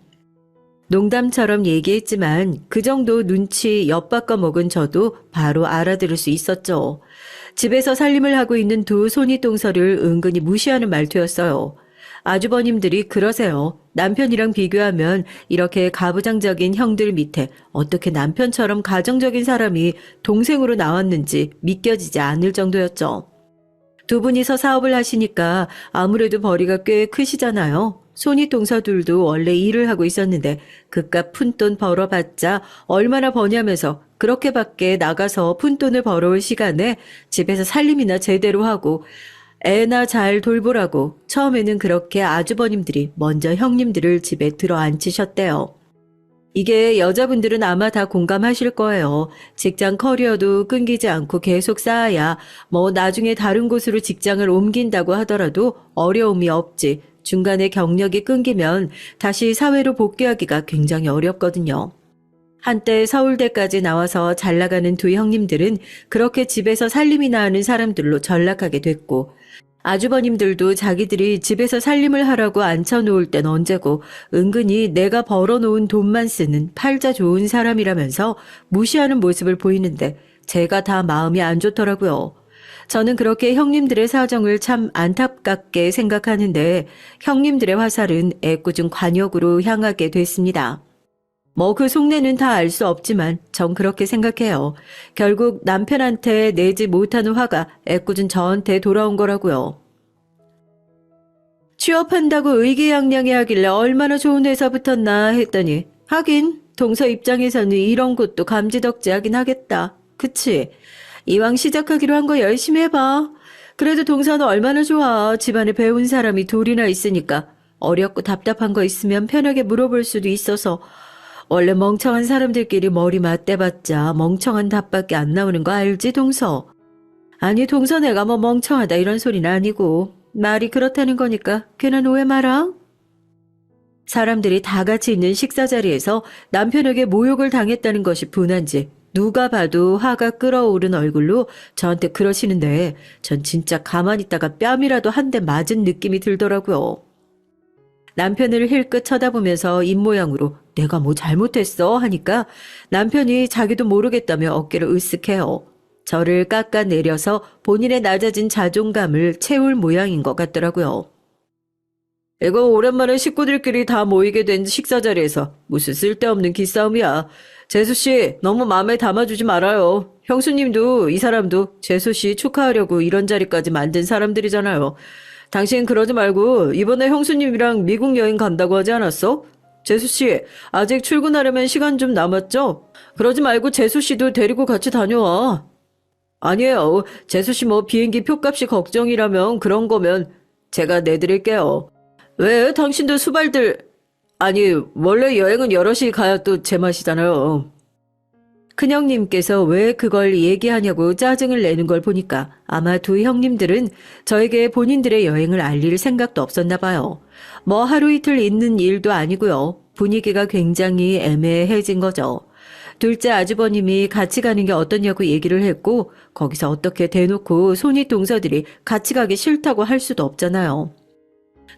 농담처럼 얘기했지만 그 정도 눈치 엿바꿔 먹은 저도 바로 알아들을 수 있었죠. 집에서 살림을 하고 있는 두 손윗동서를 은근히 무시하는 말투였어요. 아주버님들이 그러세요. 남편이랑 비교하면 이렇게 가부장적인 형들 밑에 어떻게 남편처럼 가정적인 사람이 동생으로 나왔는지 믿겨지지 않을 정도였죠. 두 분이서 사업을 하시니까 아무래도 벌이가 꽤 크시잖아요. 손윗동서들도 원래 일을 하고 있었는데 그깟 푼돈 벌어봤자 얼마나 버냐면서 그렇게밖에 나가서 푼돈을 벌어올 시간에 집에서 살림이나 제대로 하고 애나 잘 돌보라고 처음에는 그렇게 아주버님들이 먼저 형님들을 집에 들어 앉히셨대요. 이게 여자분들은 아마 다 공감하실 거예요. 직장 커리어도 끊기지 않고 계속 쌓아야 뭐 나중에 다른 곳으로 직장을 옮긴다고 하더라도 어려움이 없지. 중간에 경력이 끊기면 다시 사회로 복귀하기가 굉장히 어렵거든요. 한때 서울대까지 나와서 잘 나가는 두 형님들은 그렇게 집에서 살림이나 하는 사람들로 전락하게 됐고, 아주버님들도 자기들이 집에서 살림을 하라고 앉혀놓을 땐 언제고 은근히 내가 벌어놓은 돈만 쓰는 팔자 좋은 사람이라면서 무시하는 모습을 보이는데 제가 다 마음이 안 좋더라고요. 저는 그렇게 형님들의 사정을 참 안타깝게 생각하는데 형님들의 화살은 애꿎은 관역으로 향하게 됐습니다. 뭐 그 속내는 다 알 수 없지만 전 그렇게 생각해요. 결국 남편한테 내지 못하는 화가 애꿎은 저한테 돌아온 거라고요. 취업한다고 의기양양해 하길래 얼마나 좋은 회사 붙었나 했더니 하긴 동서 입장에서는 이런 것도 감지덕지하긴 하겠다. 그치? 이왕 시작하기로 한 거 열심히 해봐. 그래도 동서는 얼마나 좋아. 집안에 배운 사람이 둘이나 있으니까 어렵고 답답한 거 있으면 편하게 물어볼 수도 있어서 원래 멍청한 사람들끼리 머리 맞대봤자 멍청한 답밖에 안 나오는 거 알지, 동서? 아니, 동서 내가 뭐 멍청하다 이런 소리는 아니고 말이 그렇다는 거니까 괜한 오해 마라. 사람들이 다 같이 있는 식사 자리에서 남편에게 모욕을 당했다는 것이 분한지 누가 봐도 화가 끓어오른 얼굴로 저한테 그러시는데 전 진짜 가만히 있다가 뺨이라도 한 대 맞은 느낌이 들더라고요. 남편을 힐끗 쳐다보면서 입모양으로 내가 뭐 잘못했어 하니까 남편이 자기도 모르겠다며 어깨를 으쓱해요. 저를 깎아내려서 본인의 낮아진 자존감을 채울 모양인 것 같더라고요. 이거 오랜만에 식구들끼리 다 모이게 된 식사 자리에서 무슨 쓸데없는 기싸움이야. 재수씨 너무 마음에 담아주지 말아요. 형수님도 이 사람도 재수씨 축하하려고 이런 자리까지 만든 사람들이잖아요. 당신 그러지 말고 이번에 형수님이랑 미국 여행 간다고 하지 않았어? 재수씨 아직 출근하려면 시간 좀 남았죠? 그러지 말고 재수씨도 데리고 같이 다녀와. 아니에요. 재수씨 뭐 비행기 표값이 걱정이라면 그런 거면 제가 내드릴게요. 왜 당신도 수발들... 아니 원래 여행은 여럿이 가야 또 제맛이잖아요. 큰형님께서 왜 그걸 얘기하냐고 짜증을 내는 걸 보니까 아마 두 형님들은 저에게 본인들의 여행을 알릴 생각도 없었나 봐요. 뭐 하루 이틀 있는 일도 아니고요. 분위기가 굉장히 애매해진 거죠. 둘째 아주버님이 같이 가는 게 어떠냐고 얘기를 했고 거기서 어떻게 대놓고 손윗 동서들이 같이 가기 싫다고 할 수도 없잖아요.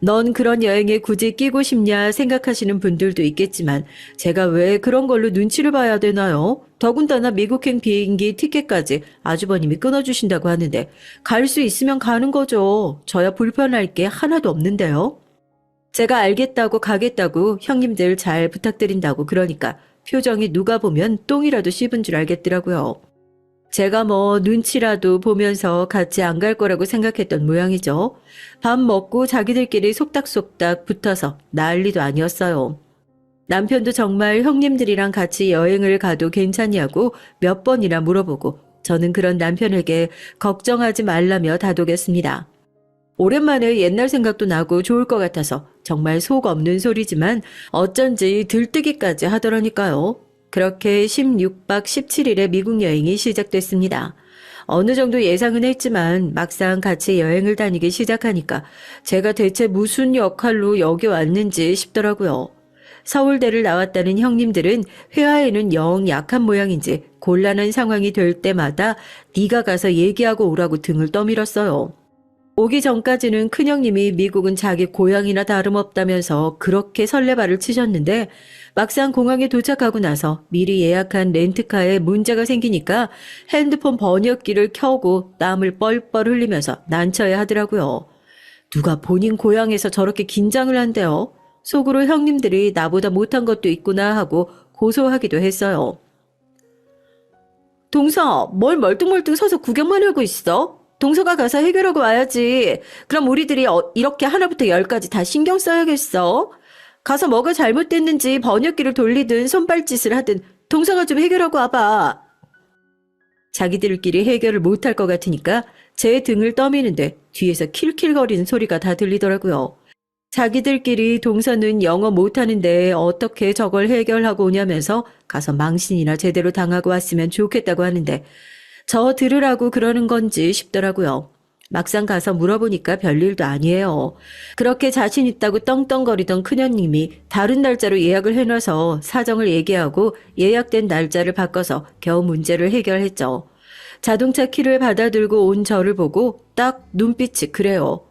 넌 그런 여행에 굳이 끼고 싶냐 생각하시는 분들도 있겠지만 제가 왜 그런 걸로 눈치를 봐야 되나요? 더군다나 미국행 비행기 티켓까지 아주버님이 끊어주신다고 하는데 갈 수 있으면 가는 거죠. 저야 불편할 게 하나도 없는데요. 제가 알겠다고 가겠다고 형님들 잘 부탁드린다고 그러니까 표정이 누가 보면 똥이라도 씹은 줄 알겠더라고요. 제가 뭐 눈치라도 보면서 같이 안 갈 거라고 생각했던 모양이죠. 밥 먹고 자기들끼리 속닥속닥 붙어서 난리도 아니었어요. 남편도 정말 형님들이랑 같이 여행을 가도 괜찮냐고 몇 번이나 물어보고 저는 그런 남편에게 걱정하지 말라며 다독였습니다. 오랜만에 옛날 생각도 나고 좋을 것 같아서 정말 속 없는 소리지만 어쩐지 들뜨기까지 하더라니까요. 그렇게 16박 17일의 미국 여행이 시작됐습니다. 어느 정도 예상은 했지만 막상 같이 여행을 다니기 시작하니까 제가 대체 무슨 역할로 여기 왔는지 싶더라고요. 서울대를 나왔다는 형님들은 회화에는 영 약한 모양인지 곤란한 상황이 될 때마다 네가 가서 얘기하고 오라고 등을 떠밀었어요. 오기 전까지는 큰형님이 미국은 자기 고향이나 다름없다면서 그렇게 설레발을 치셨는데 막상 공항에 도착하고 나서 미리 예약한 렌트카에 문제가 생기니까 핸드폰 번역기를 켜고 땀을 뻘뻘 흘리면서 난처해 하더라고요. 누가 본인 고향에서 저렇게 긴장을 한대요. 속으로 형님들이 나보다 못한 것도 있구나 하고 고소하기도 했어요. 동서, 뭘 멀뚱멀뚱 서서 구경만 하고 있어? 동서가 가서 해결하고 와야지. 그럼 우리들이 이렇게 하나부터 열까지 다 신경 써야겠어. 가서 뭐가 잘못됐는지 번역기를 돌리든 손발짓을 하든 동서가 좀 해결하고 와봐. 자기들끼리 해결을 못할 것 같으니까 제 등을 떠미는데 뒤에서 킬킬거리는 소리가 다 들리더라고요. 자기들끼리 동서는 영어 못하는데 어떻게 저걸 해결하고 오냐면서 가서 망신이나 제대로 당하고 왔으면 좋겠다고 하는데 저 들으라고 그러는 건지 싶더라고요. 막상 가서 물어보니까 별일도 아니에요. 그렇게 자신 있다고 떵떵거리던 큰형님이 다른 날짜로 예약을 해놔서 사정을 얘기하고 예약된 날짜를 바꿔서 겨우 문제를 해결했죠. 자동차 키를 받아들고 온 저를 보고 딱 눈빛이 그래요.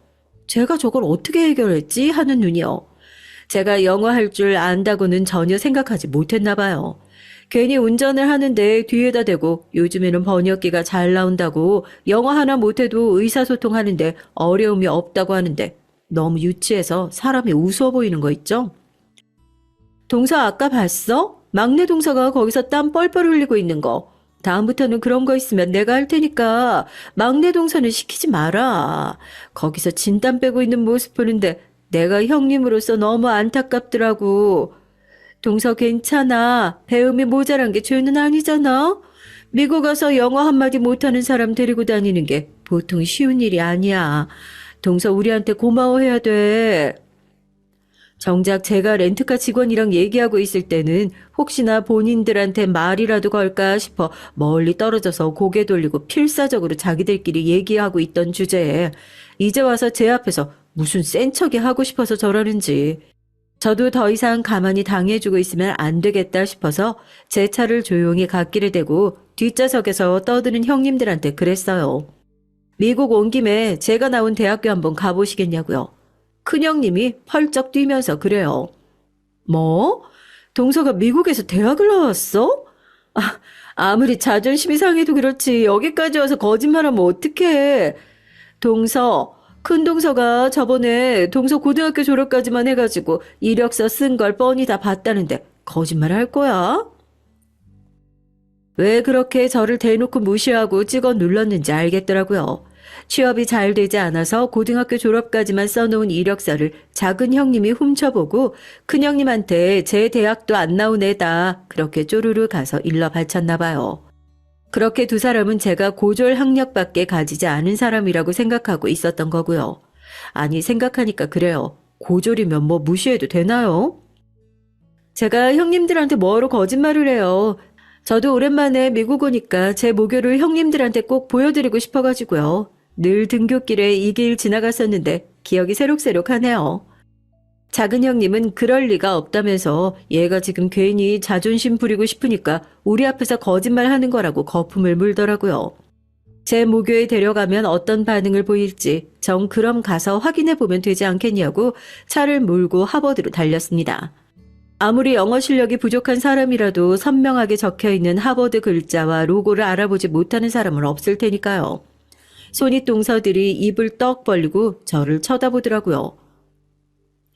제가 저걸 어떻게 해결했지? 하는 눈이요. 제가 영어 할 줄 안다고는 전혀 생각하지 못했나 봐요. 괜히 운전을 하는데 뒤에다 대고 요즘에는 번역기가 잘 나온다고 영어 하나 못해도 의사소통하는데 어려움이 없다고 하는데 너무 유치해서 사람이 우스워 보이는 거 있죠? 동서 아까 봤어? 막내 동서가 거기서 땀 뻘뻘 흘리고 있는 거. 다음부터는 그런 거 있으면 내가 할 테니까 막내 동서는 시키지 마라. 거기서 진땀 빼고 있는 모습 보는데 내가 형님으로서 너무 안타깝더라고. 동서 괜찮아. 배움이 모자란 게 죄는 아니잖아. 미국 가서 영어 한마디 못하는 사람 데리고 다니는 게 보통 쉬운 일이 아니야. 동서 우리한테 고마워해야 돼. 정작 제가 렌트카 직원이랑 얘기하고 있을 때는 혹시나 본인들한테 말이라도 걸까 싶어 멀리 떨어져서 고개 돌리고 필사적으로 자기들끼리 얘기하고 있던 주제에 이제 와서 제 앞에서 무슨 센 척이 하고 싶어서 저러는지. 저도 더 이상 가만히 당해주고 있으면 안 되겠다 싶어서 제 차를 조용히 갓길에 대고 뒷좌석에서 떠드는 형님들한테 그랬어요. 미국 온 김에 제가 나온 대학교 한번 가보시겠냐고요. 큰형님이 펄쩍 뛰면서 그래요. 뭐? 동서가 미국에서 대학을 나왔어? 아무리 자존심이 상해도 그렇지 여기까지 와서 거짓말하면 어떡해. 동서, 큰 동서가 저번에 동서 고등학교 졸업까지만 해가지고 이력서 쓴 걸 뻔히 다 봤다는데 거짓말 할 거야? 왜 그렇게 저를 대놓고 무시하고 찍어 눌렀는지 알겠더라고요. 취업이 잘 되지 않아서 고등학교 졸업까지만 써놓은 이력서를 작은 형님이 훔쳐보고 큰 형님한테 제 대학도 안 나온 애다 그렇게 쪼르르 가서 일러 바쳤나 봐요. 그렇게 두 사람은 제가 고졸 학력밖에 가지지 않은 사람이라고 생각하고 있었던 거고요. 아니 생각하니까 그래요. 고졸이면 뭐 무시해도 되나요? 제가 형님들한테 뭐로 거짓말을 해요. 저도 오랜만에 미국 오니까 제 모교를 형님들한테 꼭 보여드리고 싶어가지고요. 늘 등굣길에 이 길 지나갔었는데 기억이 새록새록하네요. 작은 형님은 그럴 리가 없다면서 얘가 지금 괜히 자존심 부리고 싶으니까 우리 앞에서 거짓말하는 거라고 거품을 물더라고요. 제 모교에 데려가면 어떤 반응을 보일지 정 그럼 가서 확인해 보면 되지 않겠냐고 차를 몰고 하버드로 달렸습니다. 아무리 영어 실력이 부족한 사람이라도 선명하게 적혀있는 하버드 글자와 로고를 알아보지 못하는 사람은 없을 테니까요. 손윗동서들이 입을 떡 벌리고 저를 쳐다보더라고요.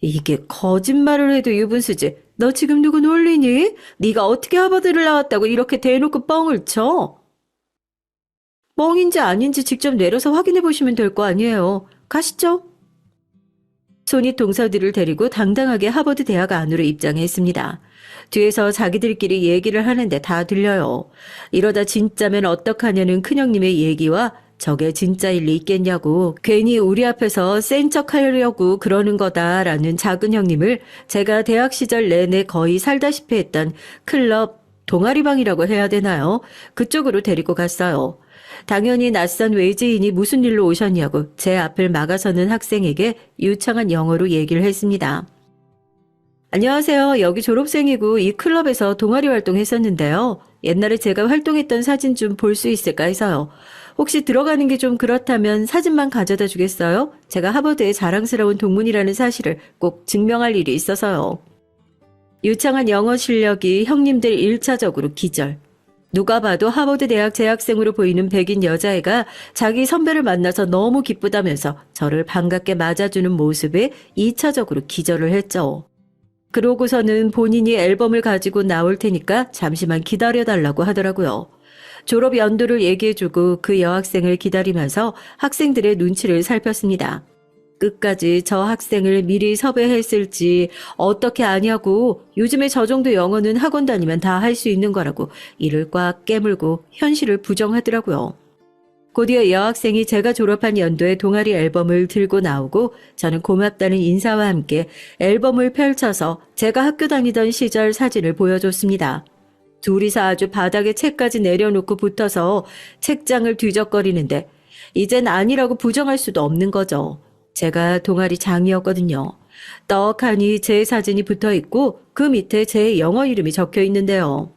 이게 거짓말을 해도 유분수지. 너 지금 누구 놀리니? 네가 어떻게 하버드를 나왔다고 이렇게 대놓고 뻥을 쳐? 뻥인지 아닌지 직접 내려서 확인해 보시면 될 거 아니에요. 가시죠. 손윗 동서들을 데리고 당당하게 하버드 대학 안으로 입장했습니다. 뒤에서 자기들끼리 얘기를 하는데 다 들려요. 이러다 진짜면 어떡하냐는 큰형님의 얘기와 저게 진짜일 리 있겠냐고 괜히 우리 앞에서 센 척하려고 그러는 거다라는 작은 형님을 제가 대학 시절 내내 거의 살다시피 했던 클럽 동아리방이라고 해야 되나요? 그쪽으로 데리고 갔어요. 당연히 낯선 외지인이 무슨 일로 오셨냐고 제 앞을 막아서는 학생에게 유창한 영어로 얘기를 했습니다. 안녕하세요. 여기 졸업생이고 이 클럽에서 동아리 활동했었는데요. 옛날에 제가 활동했던 사진 좀 볼 수 있을까 해서요. 혹시 들어가는 게 좀 그렇다면 사진만 가져다 주겠어요? 제가 하버드의 자랑스러운 동문이라는 사실을 꼭 증명할 일이 있어서요. 유창한 영어 실력이 형님들 1차적으로 기절. 누가 봐도 하버드 대학 재학생으로 보이는 백인 여자애가 자기 선배를 만나서 너무 기쁘다면서 저를 반갑게 맞아주는 모습에 2차적으로 기절을 했죠. 그러고서는 본인이 앨범을 가지고 나올 테니까 잠시만 기다려달라고 하더라고요. 졸업 연도를 얘기해주고 그 여학생을 기다리면서 학생들의 눈치를 살폈습니다. 끝까지 저 학생을 미리 섭외했을지 어떻게 아냐고 요즘에 저 정도 영어는 학원 다니면 다 할 수 있는 거라고 이를 꽉 깨물고 현실을 부정하더라고요. 곧이어 여학생이 제가 졸업한 연도의 동아리 앨범을 들고 나오고 저는 고맙다는 인사와 함께 앨범을 펼쳐서 제가 학교 다니던 시절 사진을 보여줬습니다. 둘이서 아주 바닥에 책까지 내려놓고 붙어서 책장을 뒤적거리는데 이젠 아니라고 부정할 수도 없는 거죠. 제가 동아리 장이었거든요. 떡하니 제 사진이 붙어 있고 그 밑에 제 영어 이름이 적혀 있는데요.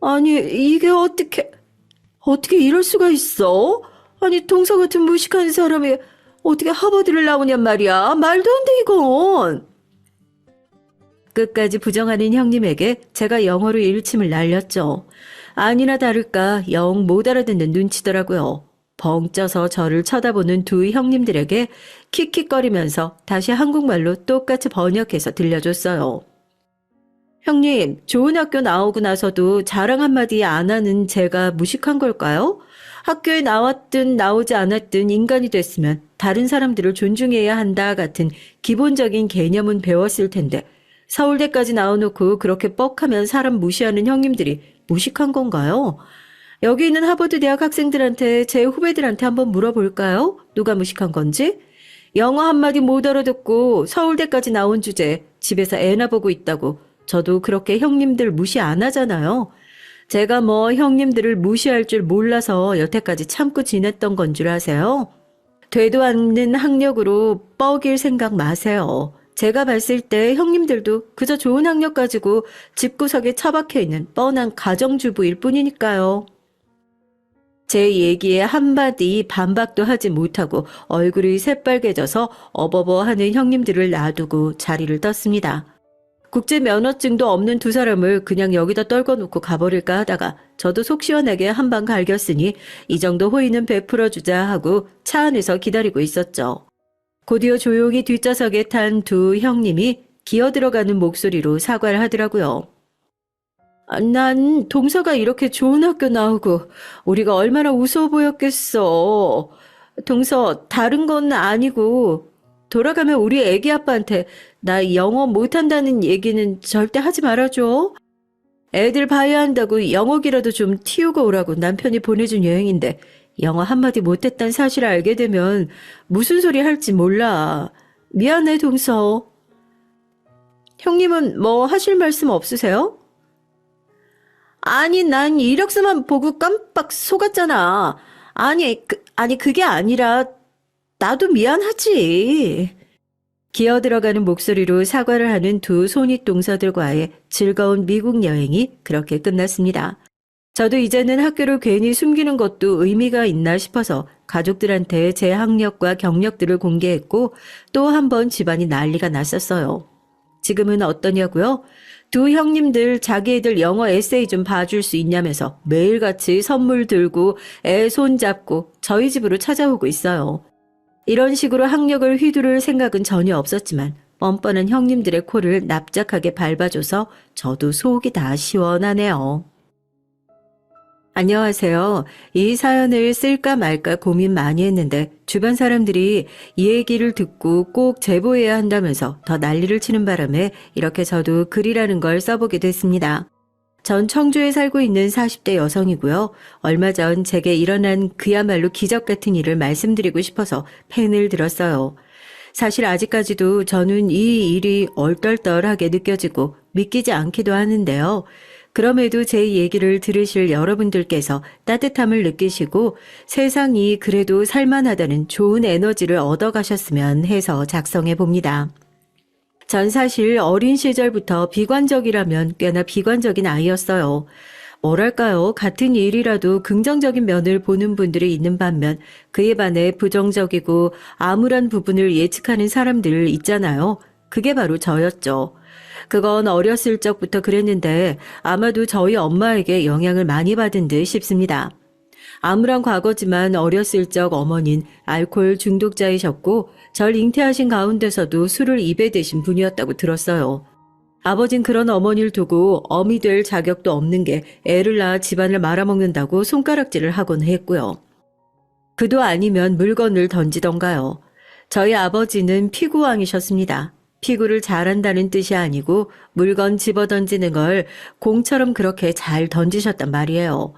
아니, 이게 어떻게 이럴 수가 있어? 아니, 동서 같은 무식한 사람이 어떻게 하버드를 나오냔 말이야. 말도 안 돼, 이건. 끝까지 부정하는 형님에게 제가 영어로 일침을 날렸죠. 아니나 다를까 영 못 알아듣는 눈치더라고요. 벙 쪄서 저를 쳐다보는 두 형님들에게 킥킥거리면서 다시 한국말로 똑같이 번역해서 들려줬어요. 형님, 좋은 학교 나오고 나서도 자랑 한마디 안 하는 제가 무식한 걸까요? 학교에 나왔든 나오지 않았든 인간이 됐으면 다른 사람들을 존중해야 한다 같은 기본적인 개념은 배웠을 텐데 서울대까지 나와놓고 그렇게 뻑하면 사람 무시하는 형님들이 무식한 건가요? 여기 있는 하버드 대학 학생들한테 제 후배들한테 한번 물어볼까요? 누가 무식한 건지? 영어 한마디 못 알아듣고 서울대까지 나온 주제에 집에서 애나 보고 있다고 저도 그렇게 형님들 무시 안 하잖아요. 제가 뭐 형님들을 무시할 줄 몰라서 여태까지 참고 지냈던 건 줄 아세요? 되도 않는 학력으로 뻐길 생각 마세요. 제가 봤을 때 형님들도 그저 좋은 학력 가지고 집구석에 처박혀 있는 뻔한 가정주부일 뿐이니까요. 제 얘기에 한마디 반박도 하지 못하고 얼굴이 새빨개져서 어버버 하는 형님들을 놔두고 자리를 떴습니다. 국제 면허증도 없는 두 사람을 그냥 여기다 떨궈놓고 가버릴까 하다가 저도 속 시원하게 한 방 갈겼으니 이 정도 호의는 베풀어주자 하고 차 안에서 기다리고 있었죠. 곧이어 조용히 뒷좌석에 탄 두 형님이 기어들어가는 목소리로 사과를 하더라고요. 난 동서가 이렇게 좋은 학교 나오고 우리가 얼마나 우스워 보였겠어. 동서 다른 건 아니고 돌아가면 우리 애기 아빠한테 나 영어 못한다는 얘기는 절대 하지 말아줘. 애들 봐야 한다고 영어기라도 좀 틔우고 오라고 남편이 보내준 여행인데 영어 한마디 못했단 사실을 알게 되면 무슨 소리 할지 몰라. 미안해 동서. 형님은 뭐 하실 말씀 없으세요? 아니 난 이력서만 보고 깜빡 속았잖아. 아니 그게 아니라 나도 미안하지. 기어 들어가는 목소리로 사과를 하는 두 손윗동서들과의 즐거운 미국 여행이 그렇게 끝났습니다. 저도 이제는 학교를 괜히 숨기는 것도 의미가 있나 싶어서 가족들한테 제 학력과 경력들을 공개했고 또 한 번 집안이 난리가 났었어요. 지금은 어떠냐고요? 두 형님들 자기 애들 영어 에세이 좀 봐줄 수 있냐면서 매일같이 선물 들고 애 손잡고 저희 집으로 찾아오고 있어요. 이런 식으로 학력을 휘두를 생각은 전혀 없었지만 뻔뻔한 형님들의 코를 납작하게 밟아줘서 저도 속이 다 시원하네요. 안녕하세요. 이 사연을 쓸까 말까 고민 많이 했는데 주변 사람들이 이 얘기를 듣고 꼭 제보해야 한다면서 더 난리를 치는 바람에 이렇게 저도 글이라는 걸 써보게 됐습니다. 전 청주에 살고 있는 40대 여성이고요. 얼마 전 제게 일어난 그야말로 기적 같은 일을 말씀드리고 싶어서 펜을 들었어요. 사실 아직까지도 저는 이 일이 얼떨떨하게 느껴지고 믿기지 않기도 하는데요. 그럼에도 제 얘기를 들으실 여러분들께서 따뜻함을 느끼시고 세상이 그래도 살만하다는 좋은 에너지를 얻어가셨으면 해서 작성해 봅니다. 전 사실 어린 시절부터 비관적이라면 꽤나 비관적인 아이였어요. 뭐랄까요? 같은 일이라도 긍정적인 면을 보는 분들이 있는 반면 그에 반해 부정적이고 암울한 부분을 예측하는 사람들 있잖아요. 그게 바로 저였죠. 그건 어렸을 적부터 그랬는데 아마도 저희 엄마에게 영향을 많이 받은 듯 싶습니다. 암울한 과거지만 어렸을 적 어머니는 알코올 중독자이셨고 절 잉태하신 가운데서도 술을 입에 대신 분이었다고 들었어요. 아버진 그런 어머니를 두고 어미 될 자격도 없는 게 애를 낳아 집안을 말아먹는다고 손가락질을 하곤 했고요. 그도 아니면 물건을 던지던가요. 저희 아버지는 피구왕이셨습니다. 피구를 잘한다는 뜻이 아니고 물건 집어던지는 걸 공처럼 그렇게 잘 던지셨단 말이에요.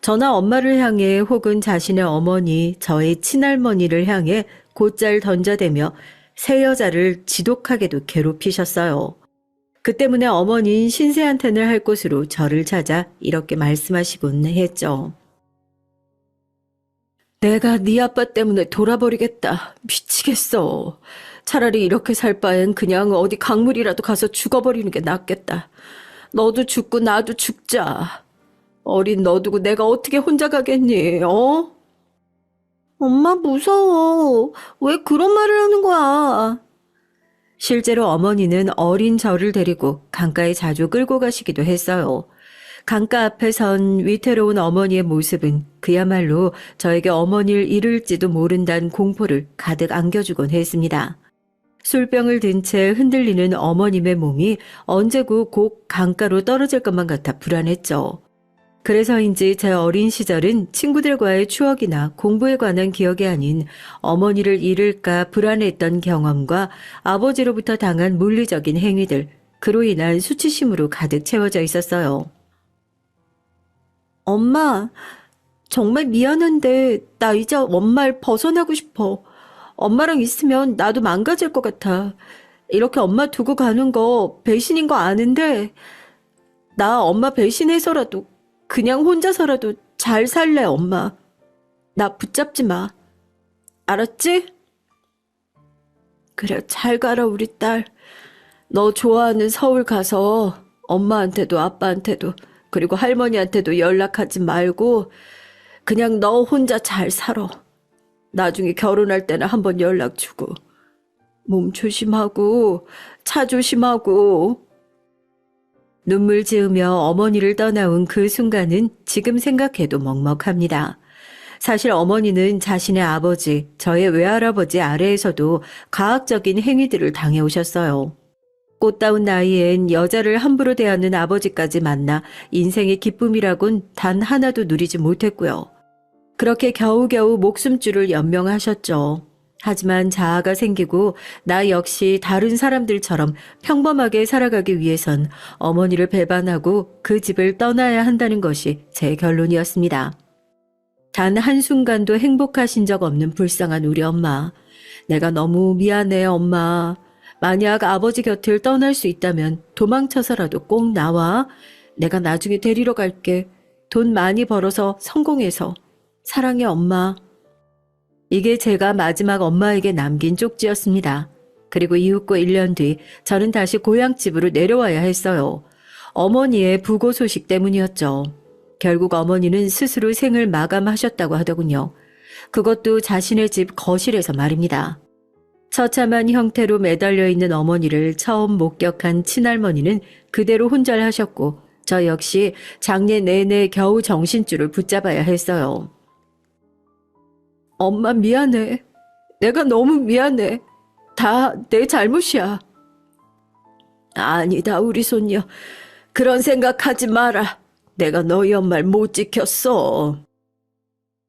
저나 엄마를 향해 혹은 자신의 어머니, 저의 친할머니를 향해 곧잘 던져대며 새 여자를 지독하게도 괴롭히셨어요. 그 때문에 어머니는 신세한탄을 할 곳으로 저를 찾아 이렇게 말씀하시곤 했죠. 내가 네 아빠 때문에 돌아버리겠다. 미치겠어. 차라리 이렇게 살 바엔 그냥 어디 강물이라도 가서 죽어버리는 게 낫겠다. 너도 죽고 나도 죽자. 어린 너 두고 내가 어떻게 혼자 가겠니, 어? 엄마 무서워. 왜 그런 말을 하는 거야? 실제로 어머니는 어린 저를 데리고 강가에 자주 끌고 가시기도 했어요. 강가 앞에 선 위태로운 어머니의 모습은 그야말로 저에게 어머니를 잃을지도 모른다는 공포를 가득 안겨주곤 했습니다. 술병을 든 채 흔들리는 어머님의 몸이 언제고 곧 강가로 떨어질 것만 같아 불안했죠. 그래서인지 제 어린 시절은 친구들과의 추억이나 공부에 관한 기억이 아닌 어머니를 잃을까 불안했던 경험과 아버지로부터 당한 물리적인 행위들, 그로 인한 수치심으로 가득 채워져 있었어요. 엄마, 정말 미안한데 나 이제 엄마를 벗어나고 싶어. 엄마랑 있으면 나도 망가질 것 같아. 이렇게 엄마 두고 가는 거 배신인 거 아는데 나 엄마 배신해서라도 그냥 혼자서라도 잘 살래, 엄마. 나 붙잡지 마. 알았지? 그래, 잘 가라, 우리 딸. 너 좋아하는 서울 가서 엄마한테도 아빠한테도 그리고 할머니한테도 연락하지 말고 그냥 너 혼자 잘 살아. 나중에 결혼할 때는 한번 연락 주고. 몸 조심하고 차 조심하고. 눈물 지으며 어머니를 떠나온 그 순간은 지금 생각해도 먹먹합니다. 사실 어머니는 자신의 아버지, 저의 외할아버지 아래에서도 가학적인 행위들을 당해오셨어요. 꽃다운 나이엔 여자를 함부로 대하는 아버지까지 만나 인생의 기쁨이라곤 단 하나도 누리지 못했고요. 그렇게 겨우겨우 목숨줄을 연명하셨죠. 하지만 자아가 생기고 나 역시 다른 사람들처럼 평범하게 살아가기 위해선 어머니를 배반하고 그 집을 떠나야 한다는 것이 제 결론이었습니다. 단 한순간도 행복하신 적 없는 불쌍한 우리 엄마. 내가 너무 미안해, 엄마. 만약 아버지 곁을 떠날 수 있다면 도망쳐서라도 꼭 나와. 내가 나중에 데리러 갈게. 돈 많이 벌어서 성공해서. 사랑해, 엄마. 이게 제가 마지막 엄마에게 남긴 쪽지였습니다. 그리고 이윽고 1년 뒤 저는 다시 고향집으로 내려와야 했어요. 어머니의 부고 소식 때문이었죠. 결국 어머니는 스스로 생을 마감하셨다고 하더군요. 그것도 자신의 집 거실에서 말입니다. 처참한 형태로 매달려 있는 어머니를 처음 목격한 친할머니는 그대로 혼절하셨고 저 역시 장례 내내 겨우 정신줄을 붙잡아야 했어요. 엄마 미안해. 내가 너무 미안해. 다 내 잘못이야. 아니다, 우리 손녀. 그런 생각하지 마라. 내가 너희 엄마를 못 지켰어.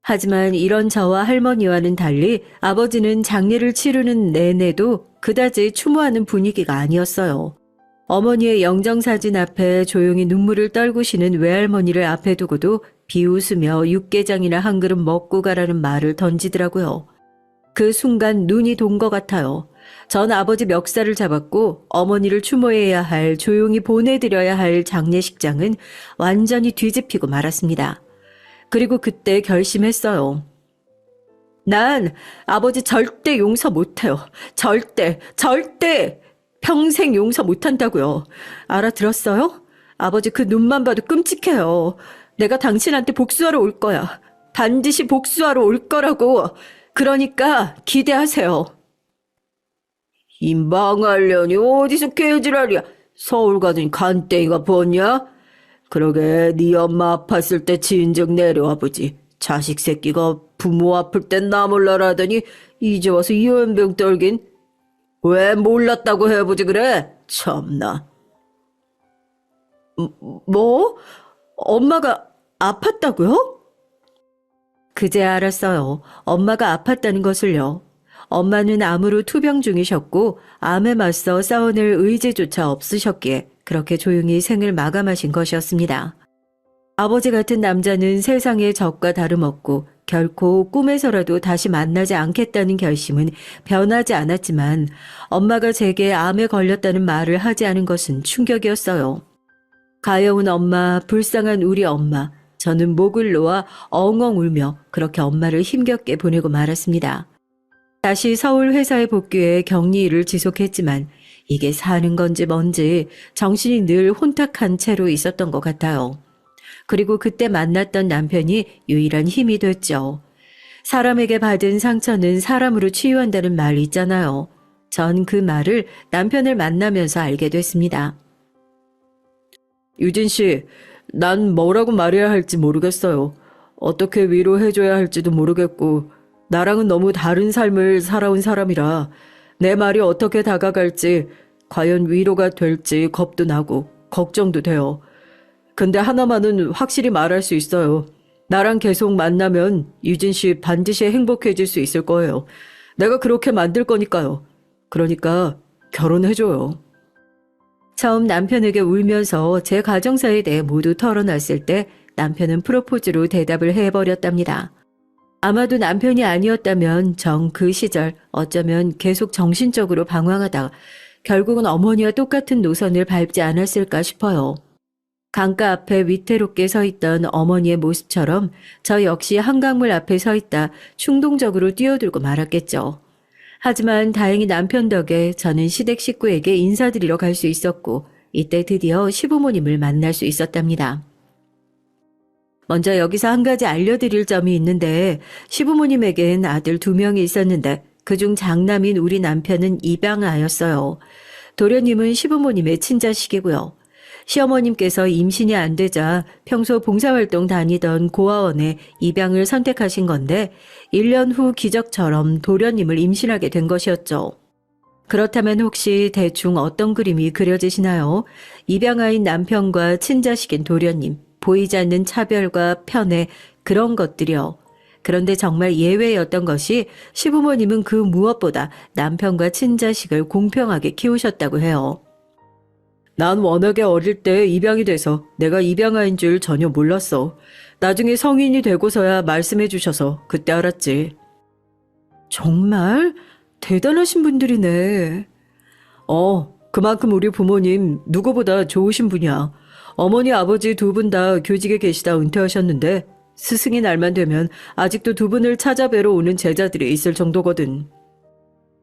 하지만 이런 저와 할머니와는 달리 아버지는 장례를 치르는 내내도 그다지 추모하는 분위기가 아니었어요. 어머니의 영정사진 앞에 조용히 눈물을 떨구시는 외할머니를 앞에 두고도 비웃으며 육개장이나 한 그릇 먹고 가라는 말을 던지더라고요. 그 순간 눈이 돈 것 같아요. 전 아버지 멱살을 잡았고 어머니를 추모해야 할, 조용히 보내드려야 할 장례식장은 완전히 뒤집히고 말았습니다. 그리고 그때 결심했어요. 난 아버지 절대 용서 못해요. 절대, 절대! 평생 용서 못한다고요. 알아들었어요? 아버지 그 눈만 봐도 끔찍해요. 내가 당신한테 복수하러 올 거야. 반드시 복수하러 올 거라고. 그러니까 기대하세요. 이 망할년이 어디서 개지랄이야. 서울 가더니 간땡이가 벗냐? 그러게 네 엄마 아팠을 때 진즉 내려와 보지. 자식 새끼가 부모 아플 땐 나 몰라라 하더니 이제 와서 연병 떨긴. 왜 몰랐다고 해보지 그래? 참나. 뭐? 엄마가 아팠다고요? 그제 알았어요. 엄마가 아팠다는 것을요. 엄마는 암으로 투병 중이셨고 암에 맞서 싸워낼 의지조차 없으셨기에 그렇게 조용히 생을 마감하신 것이었습니다. 아버지 같은 남자는 세상의 적과 다름없고 결코 꿈에서라도 다시 만나지 않겠다는 결심은 변하지 않았지만 엄마가 제게 암에 걸렸다는 말을 하지 않은 것은 충격이었어요. 가여운 엄마, 불쌍한 우리 엄마. 저는 목을 놓아 엉엉 울며 그렇게 엄마를 힘겹게 보내고 말았습니다. 다시 서울 회사에 복귀해 격리 일을 지속했지만 이게 사는 건지 뭔지 정신이 늘 혼탁한 채로 있었던 것 같아요. 그리고 그때 만났던 남편이 유일한 힘이 됐죠. 사람에게 받은 상처는 사람으로 치유한다는 말 있잖아요. 전 그 말을 남편을 만나면서 알게 됐습니다. 유진 씨, 난 뭐라고 말해야 할지 모르겠어요. 어떻게 위로해줘야 할지도 모르겠고, 나랑은 너무 다른 삶을 살아온 사람이라 내 말이 어떻게 다가갈지, 과연 위로가 될지 겁도 나고 걱정도 돼요. 근데 하나만은 확실히 말할 수 있어요. 나랑 계속 만나면 유진 씨 반드시 행복해질 수 있을 거예요. 내가 그렇게 만들 거니까요. 그러니까 결혼해줘요. 처음 남편에게 울면서 제 가정사에 대해 모두 털어놨을 때 남편은 프로포즈로 대답을 해버렸답니다. 아마도 남편이 아니었다면 정 그 시절 어쩌면 계속 정신적으로 방황하다 결국은 어머니와 똑같은 노선을 밟지 않았을까 싶어요. 강가 앞에 위태롭게 서 있던 어머니의 모습처럼 저 역시 한강물 앞에 서 있다 충동적으로 뛰어들고 말았겠죠. 하지만 다행히 남편 덕에 저는 시댁 식구에게 인사드리러 갈 수 있었고 이때 드디어 시부모님을 만날 수 있었답니다. 먼저 여기서 한 가지 알려드릴 점이 있는데 시부모님에겐 아들 2명이 있었는데 그중 장남인 우리 남편은 입양아였어요. 도련님은 시부모님의 친자식이고요. 시어머님께서 임신이 안 되자 평소 봉사활동 다니던 고아원에 입양을 선택하신 건데 1년 후 기적처럼 도련님을 임신하게 된 것이었죠. 그렇다면 혹시 대충 어떤 그림이 그려지시나요? 입양아인 남편과 친자식인 도련님, 보이지 않는 차별과 편애, 그런 것들이요. 그런데 정말 예외였던 것이 시부모님은 그 무엇보다 남편과 친자식을 공평하게 키우셨다고 해요. 난 워낙에 어릴 때 입양이 돼서 내가 입양아인 줄 전혀 몰랐어. 나중에 성인이 되고서야 말씀해 주셔서 그때 알았지. 정말 대단하신 분들이네. 그만큼 우리 부모님 누구보다 좋으신 분이야. 어머니 아버지 2분 다 교직에 계시다 은퇴하셨는데 스승의 날만 되면 아직도 2분을 찾아뵈러 오는 제자들이 있을 정도거든.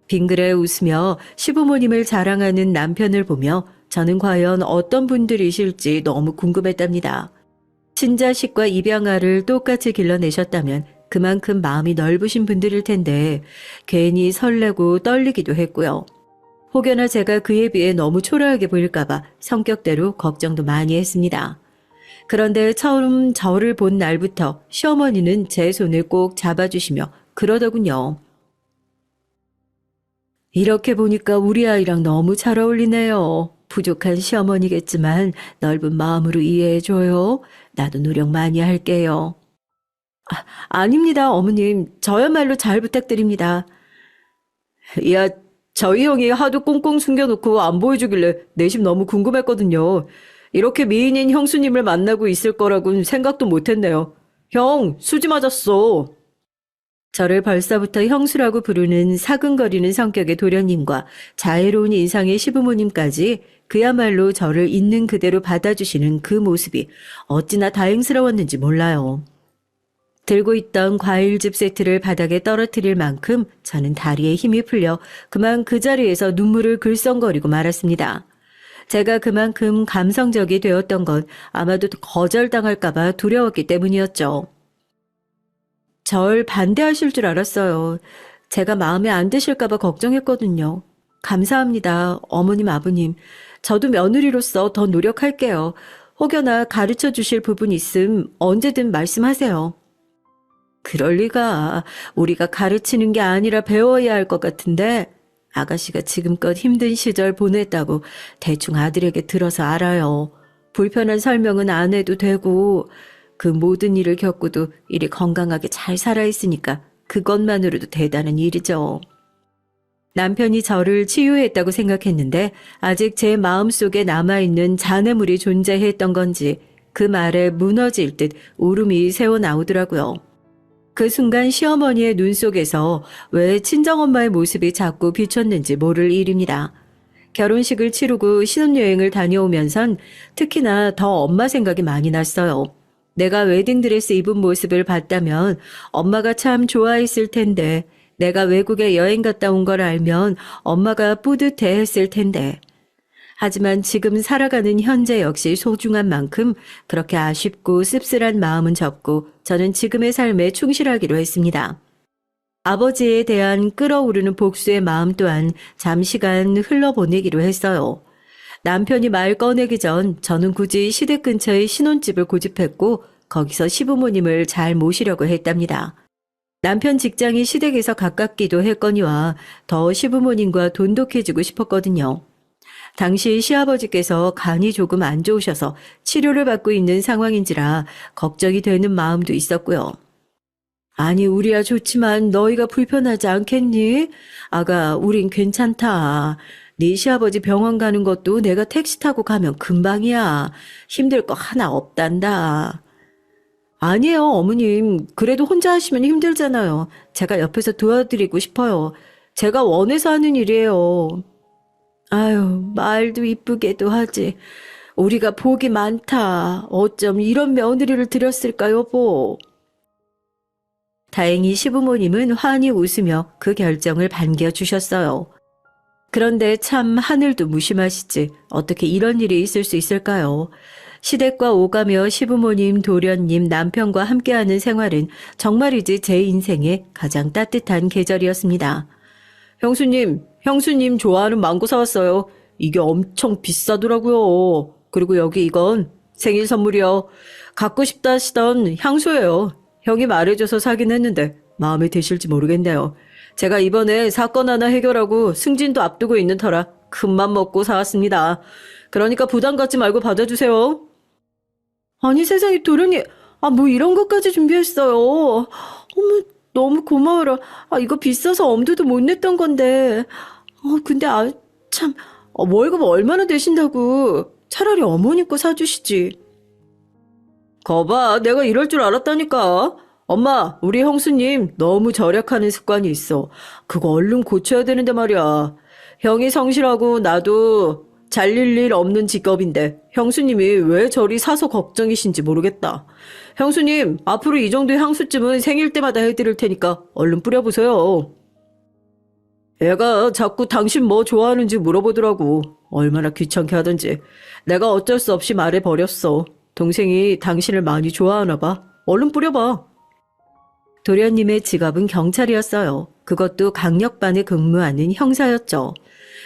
빙그레 웃으며 시부모님을 자랑하는 남편을 보며 저는 과연 어떤 분들이실지 너무 궁금했답니다. 친자식과 입양아를 똑같이 길러내셨다면 그만큼 마음이 넓으신 분들일 텐데 괜히 설레고 떨리기도 했고요. 혹여나 제가 그에 비해 너무 초라하게 보일까봐 성격대로 걱정도 많이 했습니다. 그런데 처음 저를 본 날부터 시어머니는 제 손을 꼭 잡아주시며 그러더군요. 이렇게 보니까 우리 아이랑 너무 잘 어울리네요. 부족한 시어머니겠지만 넓은 마음으로 이해해줘요. 나도 노력 많이 할게요. 아닙니다, 어머님. 저야말로 잘 부탁드립니다. 야, 저희 형이 하도 꽁꽁 숨겨놓고 안 보여주길래 내심 너무 궁금했거든요. 이렇게 미인인 형수님을 만나고 있을 거라고는 생각도 못했네요. 형, 수지 맞았어. 저를 벌써부터 형수라고 부르는 사근거리는 성격의 도련님과 자애로운 인상의 시부모님까지 그야말로 저를 있는 그대로 받아주시는 그 모습이 어찌나 다행스러웠는지 몰라요. 들고 있던 과일즙 세트를 바닥에 떨어뜨릴 만큼 저는 다리에 힘이 풀려 그만 그 자리에서 눈물을 글썽거리고 말았습니다. 제가 그만큼 감성적이 되었던 건 아마도 거절당할까봐 두려웠기 때문이었죠. 절 반대하실 줄 알았어요. 제가 마음에 안 드실까봐 걱정했거든요. 감사합니다, 어머님, 아버님. 저도 며느리로서 더 노력할게요. 혹여나 가르쳐 주실 부분 있음 언제든 말씀하세요. 그럴 리가. 우리가 가르치는 게 아니라 배워야 할 것 같은데 아가씨가 지금껏 힘든 시절 보냈다고 대충 아들에게 들어서 알아요. 불편한 설명은 안 해도 되고 그 모든 일을 겪고도 이리 건강하게 잘 살아있으니까 그것만으로도 대단한 일이죠. 남편이 저를 치유했다고 생각했는데 아직 제 마음속에 남아있는 잔해물이 존재했던 건지 그 말에 무너질 듯 울음이 새어나오더라고요. 그 순간 시어머니의 눈 속에서 왜 친정엄마의 모습이 자꾸 비쳤는지 모를 일입니다. 결혼식을 치르고 신혼여행을 다녀오면선 특히나 더 엄마 생각이 많이 났어요. 내가 웨딩드레스 입은 모습을 봤다면 엄마가 참 좋아했을 텐데, 내가 외국에 여행 갔다 온 걸 알면 엄마가 뿌듯해 했을 텐데. 하지만 지금 살아가는 현재 역시 소중한 만큼 그렇게 아쉽고 씁쓸한 마음은 접고 저는 지금의 삶에 충실하기로 했습니다. 아버지에 대한 끓어오르는 복수의 마음 또한 잠시간 흘러보내기로 했어요. 남편이 말 꺼내기 전 저는 굳이 시댁 근처의 신혼집을 고집했고 거기서 시부모님을 잘 모시려고 했답니다. 남편 직장이 시댁에서 가깝기도 했거니와 더 시부모님과 돈독해지고 싶었거든요. 당시 시아버지께서 간이 조금 안 좋으셔서 치료를 받고 있는 상황인지라 걱정이 되는 마음도 있었고요. 아니, 우리야 좋지만 너희가 불편하지 않겠니? 아가, 우린 괜찮다. 네 시아버지 병원 가는 것도 내가 택시 타고 가면 금방이야. 힘들 거 하나 없단다. 아니에요, 어머님. 그래도 혼자 하시면 힘들잖아요. 제가 옆에서 도와드리고 싶어요. 제가 원해서 하는 일이에요. 아유, 말도 이쁘게도 하지. 우리가 복이 많다. 어쩜 이런 며느리를 들였을까, 여보. 다행히 시부모님은 환히 웃으며 그 결정을 반겨주셨어요. 그런데 참 하늘도 무심하시지. 어떻게 이런 일이 있을 수 있을까요? 시댁과 오가며 시부모님, 도련님, 남편과 함께하는 생활은 정말이지 제 인생의 가장 따뜻한 계절이었습니다. 형수님 좋아하는 망고 사왔어요. 이게 엄청 비싸더라고요. 그리고 여기 이건 생일 선물이요. 갖고 싶다 하시던 향수예요. 형이 말해줘서 사긴 했는데 마음에 드실지 모르겠네요. 제가 이번에 사건 하나 해결하고 승진도 앞두고 있는 터라 큰맘 먹고 사왔습니다. 그러니까 부담 갖지 말고 받아주세요. 아니 세상에 도련님, 뭐 이런 것까지 준비했어요. 어머, 너무 고마워라. 이거 비싸서 엄두도 못 냈던 건데. 근데 참, 월급 얼마나 되신다고. 차라리 어머니 거 사주시지. 거봐, 내가 이럴 줄 알았다니까. 엄마, 우리 형수님 너무 절약하는 습관이 있어. 그거 얼른 고쳐야 되는데 말이야. 형이 성실하고 나도 잘릴 일 없는 직업인데 형수님이 왜 저리 사서 걱정이신지 모르겠다. 형수님, 앞으로 이 정도의 향수쯤은 생일 때마다 해드릴 테니까 얼른 뿌려보세요. 애가 자꾸 당신 뭐 좋아하는지 물어보더라고. 얼마나 귀찮게 하던지. 내가 어쩔 수 없이 말해버렸어. 동생이 당신을 많이 좋아하나 봐. 얼른 뿌려봐. 도련님의 직업은 경찰이었어요. 그것도 강력반에 근무하는 형사였죠.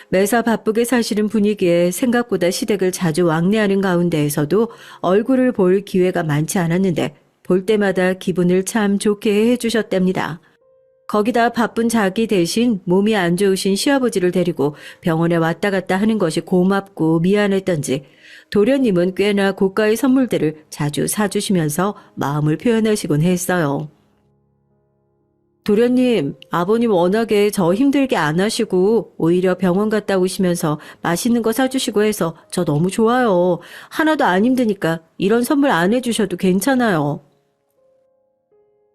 매사 바쁘게 사시는 분위기에 생각보다 시댁을 자주 왕래하는 가운데에서도 얼굴을 볼 기회가 많지 않았는데 볼 때마다 기분을 참 좋게 해주셨답니다. 거기다 바쁜 자기 대신 몸이 안 좋으신 시아버지를 데리고 병원에 왔다 갔다 하는 것이 고맙고 미안했던지 도련님은 꽤나 고가의 선물들을 자주 사주시면서 마음을 표현하시곤 했어요. 도련님, 아버님 워낙에 저 힘들게 안 하시고 오히려 병원 갔다 오시면서 맛있는 거 사주시고 해서 저 너무 좋아요. 하나도 안 힘드니까 이런 선물 안 해주셔도 괜찮아요.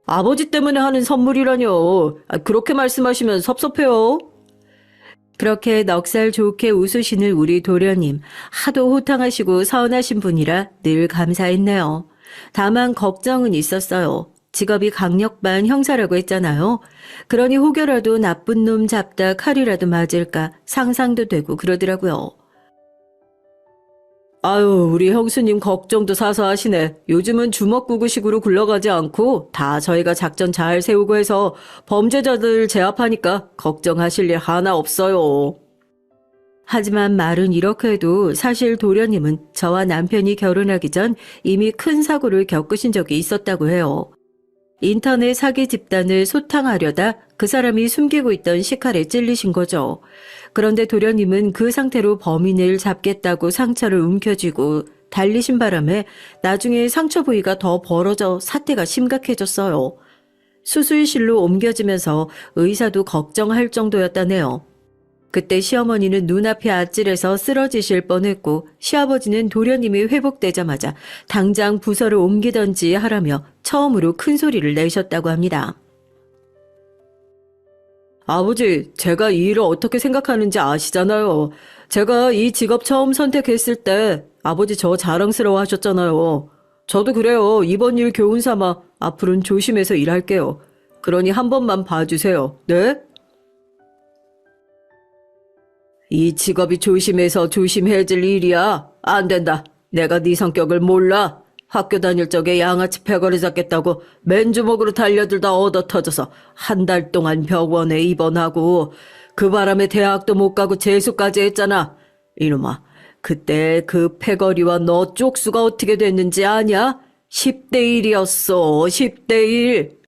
아버지 때문에 하는 선물이라뇨. 그렇게 말씀하시면 섭섭해요. 그렇게 넉살 좋게 웃으시는 우리 도련님, 하도 호탕하시고 서운하신 분이라 늘 감사했네요. 다만 걱정은 있었어요. 직업이 강력반 형사라고 했잖아요. 그러니 혹여라도 나쁜 놈 잡다 칼이라도 맞을까 상상도 되고 그러더라고요. 아유, 우리 형수님 걱정도 사서 하시네. 요즘은 주먹구구식으로 굴러가지 않고 다 저희가 작전 잘 세우고 해서 범죄자들 제압하니까 걱정하실 일 하나 없어요. 하지만 말은 이렇게 해도 사실 도련님은 저와 남편이 결혼하기 전 이미 큰 사고를 겪으신 적이 있었다고 해요. 인터넷 사기 집단을 소탕하려다 그 사람이 숨기고 있던 식칼에 찔리신 거죠. 그런데 도련님은 그 상태로 범인을 잡겠다고 상처를 움켜쥐고 달리신 바람에 나중에 상처 부위가 더 벌어져 사태가 심각해졌어요. 수술실로 옮겨지면서 의사도 걱정할 정도였다네요. 그때 시어머니는 눈앞이 아찔해서 쓰러지실 뻔했고 시아버지는 도련님이 회복되자마자 당장 부서를 옮기던지 하라며 처음으로 큰 소리를 내셨다고 합니다. 아버지, 제가 이 일을 어떻게 생각하는지 아시잖아요. 제가 이 직업 처음 선택했을 때 아버지 저 자랑스러워 하셨잖아요. 저도 그래요. 이번 일 교훈 삼아 앞으로는 조심해서 일할게요. 그러니 한 번만 봐주세요. 네? 이 직업이 조심해서 조심해질 일이야. 안 된다. 내가 네 성격을 몰라. 학교 다닐 적에 양아치 패거리 잡겠다고 맨주먹으로 달려들다 얻어 터져서 한 달 동안 병원에 입원하고 그 바람에 대학도 못 가고 재수까지 했잖아. 이놈아, 그때 그 패거리와 너 쪽수가 어떻게 됐는지 아냐? 10대 1이었어. 10대 1.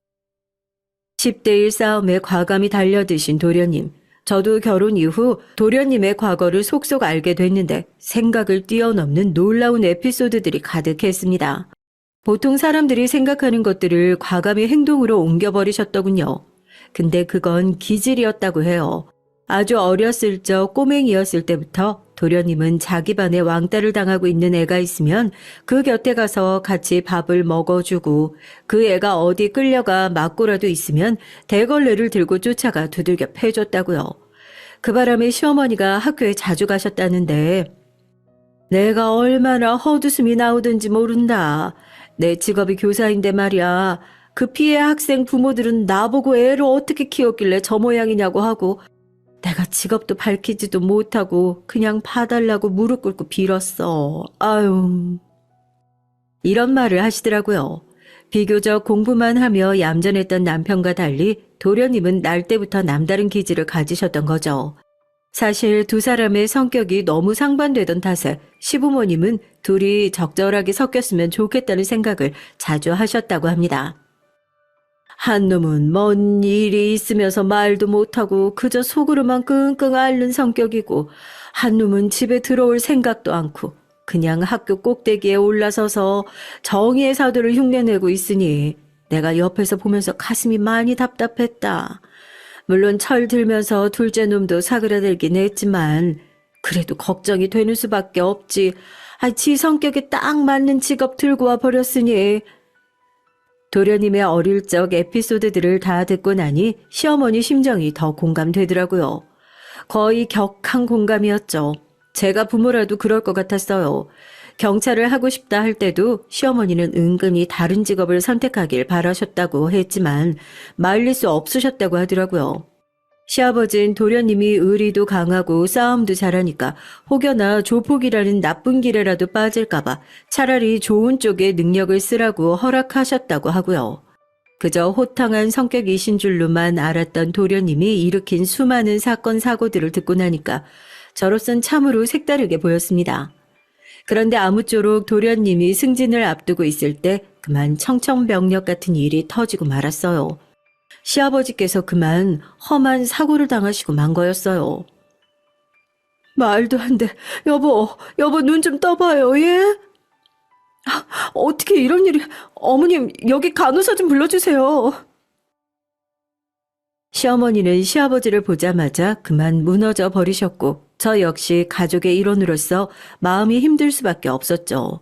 10대 1 싸움에 과감히 달려드신 도련님. 저도 결혼 이후 도련님의 과거를 속속 알게 됐는데 생각을 뛰어넘는 놀라운 에피소드들이 가득했습니다. 보통 사람들이 생각하는 것들을 과감히 행동으로 옮겨버리셨더군요. 근데 그건 기질이었다고 해요. 아주 어렸을 적 꼬맹이였을 때부터 도련님은 자기 반에 왕따를 당하고 있는 애가 있으면 그 곁에 가서 같이 밥을 먹어주고 그 애가 어디 끌려가 맞고라도 있으면 대걸레를 들고 쫓아가 두들겨 패줬다고요. 그 바람에 시어머니가 학교에 자주 가셨다는데 내가 얼마나 헛웃음이 나오든지 모른다. 내 직업이 교사인데 말이야. 그 피해 학생 부모들은 나보고 애를 어떻게 키웠길래 저 모양이냐고 하고 내가 직업도 밝히지도 못하고 그냥 봐달라고 무릎 꿇고 빌었어. 아유. 이런 말을 하시더라고요. 비교적 공부만 하며 얌전했던 남편과 달리 도련님은 날 때부터 남다른 기질을 가지셨던 거죠. 사실 두 사람의 성격이 너무 상반되던 탓에 시부모님은 둘이 적절하게 섞였으면 좋겠다는 생각을 자주 하셨다고 합니다. 한 놈은 뭔 일이 있으면서 말도 못하고 그저 속으로만 끙끙 앓는 성격이고 한 놈은 집에 들어올 생각도 않고 그냥 학교 꼭대기에 올라서서 정의의 사도를 흉내내고 있으니 내가 옆에서 보면서 가슴이 많이 답답했다. 물론 철 들면서 둘째 놈도 사그라들긴 했지만 그래도 걱정이 되는 수밖에 없지. 지 성격에 딱 맞는 직업 들고 와 버렸으니. 도련님의 어릴 적 에피소드들을 다 듣고 나니 시어머니 심정이 더 공감되더라고요. 거의 격한 공감이었죠. 제가 부모라도 그럴 것 같았어요. 경찰을 하고 싶다 할 때도 시어머니는 은근히 다른 직업을 선택하길 바라셨다고 했지만 말릴 수 없으셨다고 하더라고요. 시아버진 도련님이 의리도 강하고 싸움도 잘하니까 혹여나 조폭이라는 나쁜 길에라도 빠질까봐 차라리 좋은 쪽에 능력을 쓰라고 허락하셨다고 하고요. 그저 호탕한 성격이신 줄로만 알았던 도련님이 일으킨 수많은 사건 사고들을 듣고 나니까 저로선 참으로 색다르게 보였습니다. 그런데 아무쪼록 도련님이 승진을 앞두고 있을 때 그만 청천벽력 같은 일이 터지고 말았어요. 시아버지께서 그만 험한 사고를 당하시고 만 거였어요. 말도 안 돼. 여보 눈 좀 떠봐요, 예? 어떻게 이런 일이... 어머님, 여기 간호사 좀 불러주세요. 시어머니는 시아버지를 보자마자 그만 무너져 버리셨고 저 역시 가족의 일원으로서 마음이 힘들 수밖에 없었죠.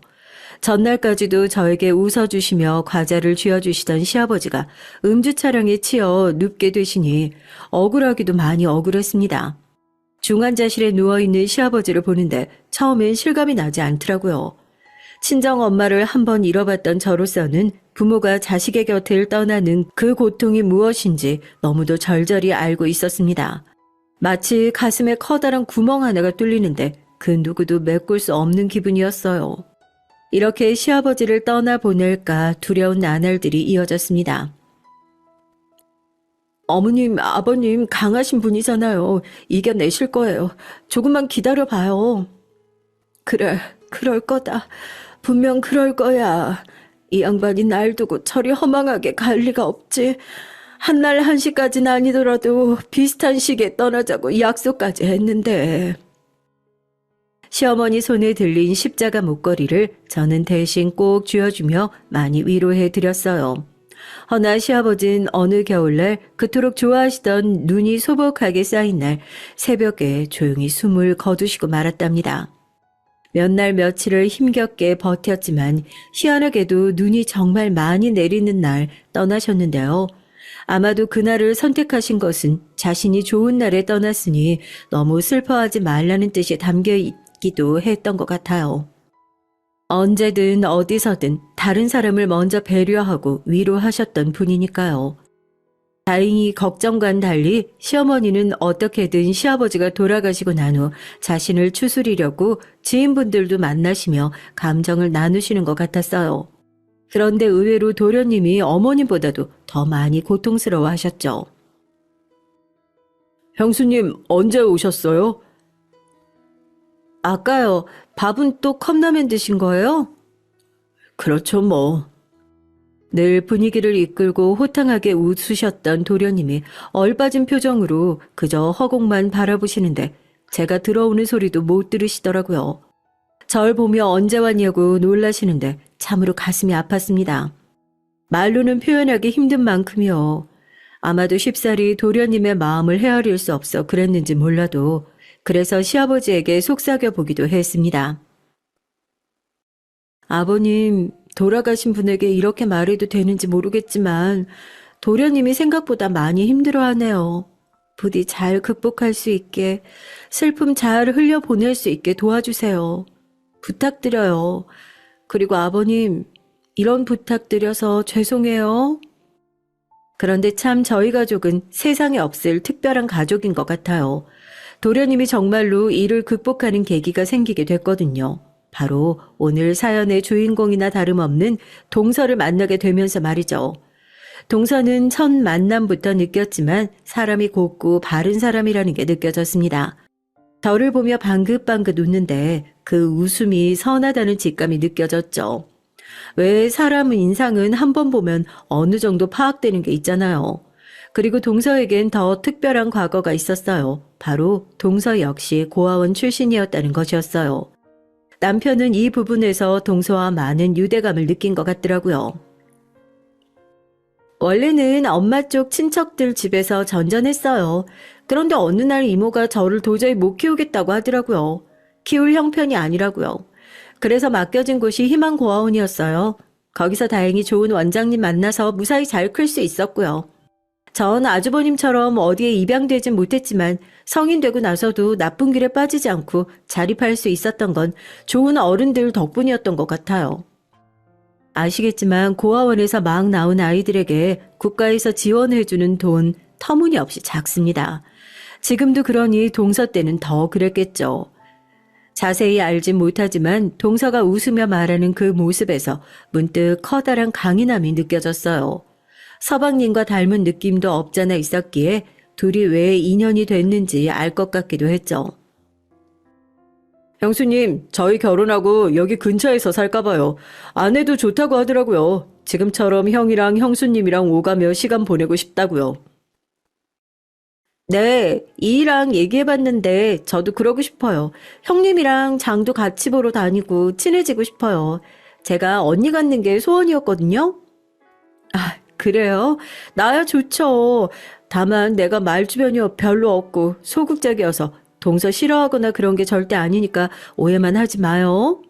전날까지도 저에게 웃어주시며 과자를 쥐어주시던 시아버지가 음주 차량에 치여 눕게 되시니 억울하기도 많이 억울했습니다. 중환자실에 누워있는 시아버지를 보는데 처음엔 실감이 나지 않더라고요. 친정 엄마를 한번 잃어봤던 저로서는 부모가 자식의 곁을 떠나는 그 고통이 무엇인지 너무도 절절히 알고 있었습니다. 마치 가슴에 커다란 구멍 하나가 뚫리는데 그 누구도 메꿀 수 없는 기분이었어요. 이렇게 시아버지를 떠나보낼까 두려운 나날들이 이어졌습니다. 어머님, 아버님 강하신 분이잖아요. 이겨내실 거예요. 조금만 기다려봐요. 그래, 그럴 거다. 분명 그럴 거야. 이 양반이 날 두고 저리 허망하게 갈 리가 없지. 한날 한시까지는 아니더라도 비슷한 시기에 떠나자고 약속까지 했는데. 시어머니 손에 들린 십자가 목걸이를 저는 대신 꼭 쥐어주며 많이 위로해 드렸어요. 허나 시아버진 어느 겨울날 그토록 좋아하시던 눈이 소복하게 쌓인 날 새벽에 조용히 숨을 거두시고 말았답니다. 몇 날 며칠을 힘겹게 버텼지만 희한하게도 눈이 정말 많이 내리는 날 떠나셨는데요. 아마도 그날을 선택하신 것은 자신이 좋은 날에 떠났으니 너무 슬퍼하지 말라는 뜻이 담겨 있기도 했던 것 같아요. 언제든 어디서든 다른 사람을 먼저 배려하고 위로하셨던 분이니까요. 다행히 걱정과는 달리 시어머니는 어떻게든 시아버지가 돌아가시고 난 후 자신을 추스리려고 지인분들도 만나시며 감정을 나누시는 것 같았어요. 그런데 의외로 도련님이 어머님보다도 더 많이 고통스러워 하셨죠. 형수님, 언제 오셨어요? 아까요. 밥은 또 컵라면 드신 거예요? 그렇죠, 뭐. 늘 분위기를 이끌고 호탕하게 웃으셨던 도련님이 얼빠진 표정으로 그저 허공만 바라보시는데 제가 들어오는 소리도 못 들으시더라고요. 절 보며 언제 왔냐고 놀라시는데 참으로 가슴이 아팠습니다. 말로는 표현하기 힘든 만큼이요. 아마도 쉽사리 도련님의 마음을 헤아릴 수 없어 그랬는지 몰라도 그래서 시아버지에게 속삭여 보기도 했습니다. 아버님, 돌아가신 분에게 이렇게 말해도 되는지 모르겠지만 도련님이 생각보다 많이 힘들어하네요. 부디 잘 극복할 수 있게, 슬픔 잘 흘려보낼 수 있게 도와주세요. 부탁드려요. 그리고 아버님, 이런 부탁드려서 죄송해요. 그런데 참 저희 가족은 세상에 없을 특별한 가족인 것 같아요. 도련님이 정말로 이를 극복하는 계기가 생기게 됐거든요. 바로 오늘 사연의 주인공이나 다름없는 동서를 만나게 되면서 말이죠. 동서는 첫 만남부터 느꼈지만 사람이 곱고 바른 사람이라는 게 느껴졌습니다. 저를 보며 방긋방긋 웃는데 그 웃음이 선하다는 직감이 느껴졌죠. 왜 사람 인상은 한 번 보면 어느 정도 파악되는 게 있잖아요. 그리고 동서에겐 더 특별한 과거가 있었어요. 바로 동서 역시 고아원 출신이었다는 것이었어요. 남편은 이 부분에서 동서와 많은 유대감을 느낀 것 같더라고요. 원래는 엄마 쪽 친척들 집에서 전전했어요. 그런데 어느 날 이모가 저를 도저히 못 키우겠다고 하더라고요. 키울 형편이 아니라고요. 그래서 맡겨진 곳이 희망고아원이었어요. 거기서 다행히 좋은 원장님 만나서 무사히 잘 클 수 있었고요. 전 아주버님처럼 어디에 입양되진 못했지만 성인 되고 나서도 나쁜 길에 빠지지 않고 자립할 수 있었던 건 좋은 어른들 덕분이었던 것 같아요. 아시겠지만 고아원에서 막 나온 아이들에게 국가에서 지원해주는 돈 터무니없이 작습니다. 지금도 그러니 동서 때는 더 그랬겠죠. 자세히 알진 못하지만 동서가 웃으며 말하는 그 모습에서 문득 커다란 강인함이 느껴졌어요. 서방님과 닮은 느낌도 없잖아 있었기에 둘이 왜 인연이 됐는지 알 것 같기도 했죠. 형수님, 저희 결혼하고 여기 근처에서 살까봐요. 아내도 좋다고 하더라고요. 지금처럼 형이랑 형수님이랑 오가며 시간 보내고 싶다고요. 네, 이랑 얘기해봤는데 저도 그러고 싶어요. 형님이랑 장도 같이 보러 다니고 친해지고 싶어요. 제가 언니 갖는 게 소원이었거든요. 아, 그래요? 나야 좋죠. 다만 내가 말주변이 별로 없고 소극적이어서 동서 싫어하거나 그런 게 절대 아니니까 오해만 하지 마요.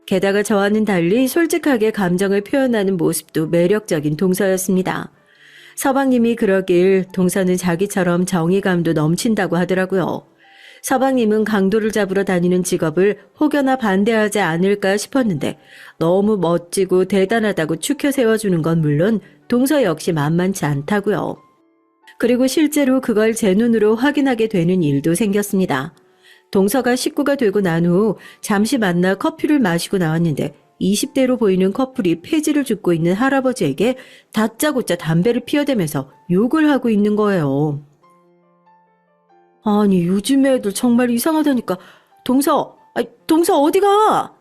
게다가 저와는 달리 솔직하게 감정을 표현하는 모습도 매력적인 동서였습니다. 서방님이 그러길 동서는 자기처럼 정의감도 넘친다고 하더라고요. 서방님은 강도를 잡으러 다니는 직업을 혹여나 반대하지 않을까 싶었는데 너무 멋지고 대단하다고 추켜 세워주는 건 물론 동서 역시 만만치 않다고요. 그리고 실제로 그걸 제 눈으로 확인하게 되는 일도 생겼습니다. 동서가 식구가 되고 난 후 잠시 만나 커피를 마시고 나왔는데 20대로 보이는 커플이 폐지를 줍고 있는 할아버지에게 다짜고짜 담배를 피워대면서 욕을 하고 있는 거예요. 아니, 요즘 애들 정말 이상하다니까. 동서 어디 가?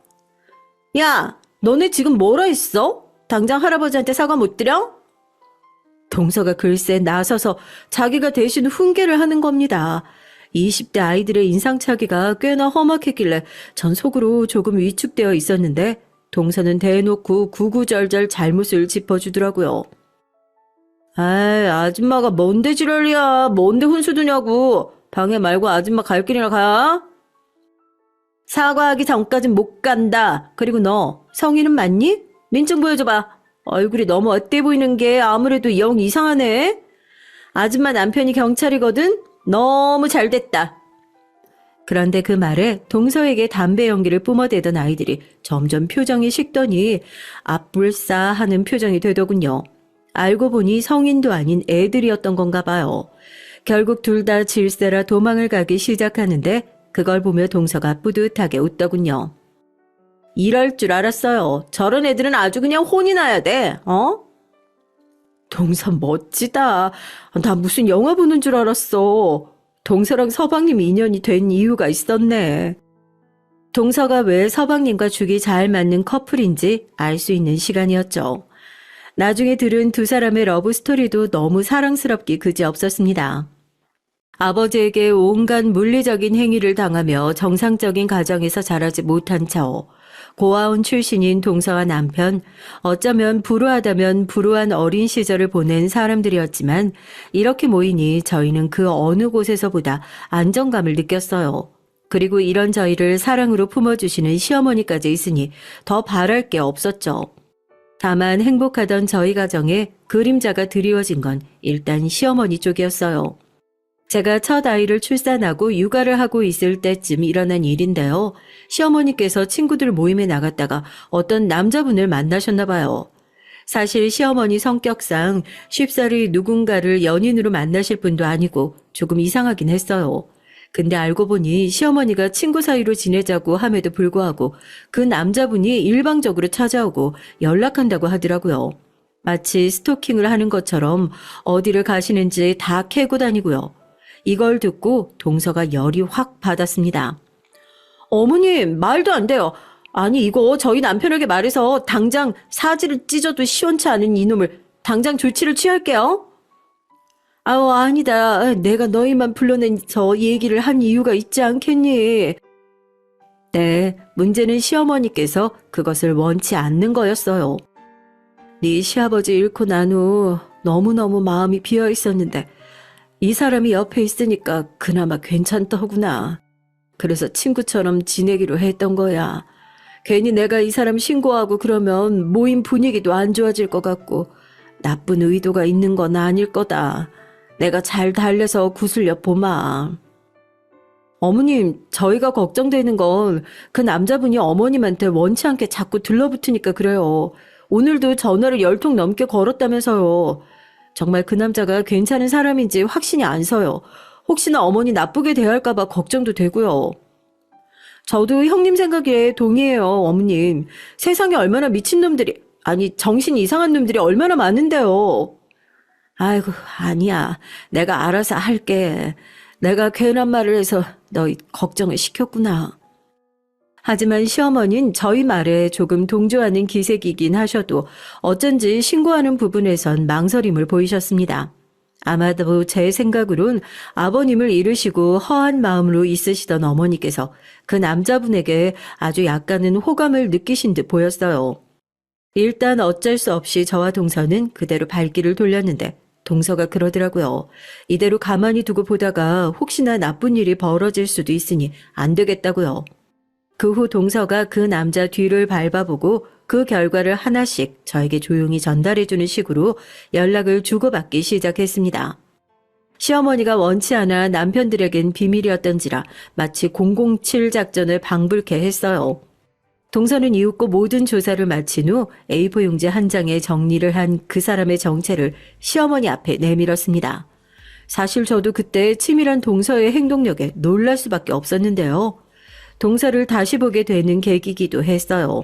야, 너네 지금 뭐라 했어? 당장 할아버지한테 사과 못 드려? 동서가 글쎄 나서서 자기가 대신 훈계를 하는 겁니다. 20대 아이들의 인상차기가 꽤나 험악했길래 전 속으로 조금 위축되어 있었는데 동서는 대놓고 구구절절 잘못을 짚어주더라고요. 아이, 아줌마가 뭔데 지랄이야. 뭔데 훈수 두냐고. 방해 말고 아줌마 갈 길이나 가. 사과하기 전까진 못 간다. 그리고 너 성인은 맞니? 민증 보여줘봐. 얼굴이 너무 어때 보이는 게 아무래도 영 이상하네. 아줌마 남편이 경찰이거든. 너무 잘됐다. 그런데 그 말에 동서에게 담배 연기를 뿜어대던 아이들이 점점 표정이 식더니 앞불싸 하는 표정이 되더군요. 알고 보니 성인도 아닌 애들이었던 건가 봐요. 결국 둘 다 질세라 도망을 가기 시작하는데 그걸 보며 동서가 뿌듯하게 웃더군요. 이럴 줄 알았어요. 저런 애들은 아주 그냥 혼이 나야 돼. 동서 멋지다. 나 무슨 영화 보는 줄 알았어. 동서랑 서방님 인연이 된 이유가 있었네. 동서가 왜 서방님과 죽이 잘 맞는 커플인지 알 수 있는 시간이었죠. 나중에 들은 두 사람의 러브스토리도 너무 사랑스럽기 그지없었습니다. 아버지에게 온갖 물리적인 행위를 당하며 정상적인 가정에서 자라지 못한 차오. 고아원 출신인 동서와 남편, 어쩌면 불우하다면 불우한 어린 시절을 보낸 사람들이었지만 이렇게 모이니 저희는 그 어느 곳에서보다 안정감을 느꼈어요. 그리고 이런 저희를 사랑으로 품어주시는 시어머니까지 있으니 더 바랄 게 없었죠. 다만 행복하던 저희 가정에 그림자가 드리워진 건 일단 시어머니 쪽이었어요. 제가 첫 아이를 출산하고 육아를 하고 있을 때쯤 일어난 일인데요. 시어머니께서 친구들 모임에 나갔다가 어떤 남자분을 만나셨나 봐요. 사실 시어머니 성격상 쉽사리 누군가를 연인으로 만나실 분도 아니고 조금 이상하긴 했어요. 근데 알고 보니 시어머니가 친구 사이로 지내자고 함에도 불구하고 그 남자분이 일방적으로 찾아오고 연락한다고 하더라고요. 마치 스토킹을 하는 것처럼 어디를 가시는지 다 캐고 다니고요. 이걸 듣고 동서가 열이 확 받았습니다. 어머님, 말도 안 돼요. 아니, 이거 저희 남편에게 말해서 당장 사지를 찢어도 시원치 않은 이놈을 당장 조치를 취할게요. 아니다. 내가 너희만 불러내서 얘기를 한 이유가 있지 않겠니? 네, 문제는 시어머니께서 그것을 원치 않는 거였어요. 네 시아버지 잃고 난 후 너무너무 마음이 비어 있었는데 이 사람이 옆에 있으니까 그나마 괜찮더구나. 그래서 친구처럼 지내기로 했던 거야. 괜히 내가 이 사람 신고하고 그러면 모임 분위기도 안 좋아질 것 같고 나쁜 의도가 있는 건 아닐 거다. 내가 잘 달래서 구슬려 보마. 어머님, 저희가 걱정되는 건 그 남자분이 어머님한테 원치 않게 자꾸 들러붙으니까 그래요. 오늘도 전화를 10통 넘게 걸었다면서요. 정말 그 남자가 괜찮은 사람인지 확신이 안 서요. 혹시나 어머니 나쁘게 대할까 봐 걱정도 되고요. 저도 형님 생각에 동의해요, 어머님. 세상에 얼마나 미친놈들이, 아니 정신 이상한 놈들이 얼마나 많은데요. 아이고, 아니야. 내가 알아서 할게. 내가 괜한 말을 해서 너희 걱정을 시켰구나. 하지만 시어머니는 저희 말에 조금 동조하는 기색이긴 하셔도 어쩐지 신고하는 부분에선 망설임을 보이셨습니다. 아마도 제 생각으론 아버님을 잃으시고 허한 마음으로 있으시던 어머니께서 그 남자분에게 아주 약간은 호감을 느끼신 듯 보였어요. 일단 어쩔 수 없이 저와 동서는 그대로 발길을 돌렸는데 동서가 그러더라고요. 이대로 가만히 두고 보다가 혹시나 나쁜 일이 벌어질 수도 있으니 안 되겠다고요. 그 후 동서가 그 남자 뒤를 밟아보고 그 결과를 하나씩 저에게 조용히 전달해주는 식으로 연락을 주고받기 시작했습니다. 시어머니가 원치 않아 남편들에겐 비밀이었던지라 마치 007 작전을 방불케 했어요. 동서는 이윽고 모든 조사를 마친 후 A4 용지 한 장에 정리를 한 그 사람의 정체를 시어머니 앞에 내밀었습니다. 사실 저도 그때 치밀한 동서의 행동력에 놀랄 수밖에 없었는데요. 동서를 다시 보게 되는 계기이기도 했어요.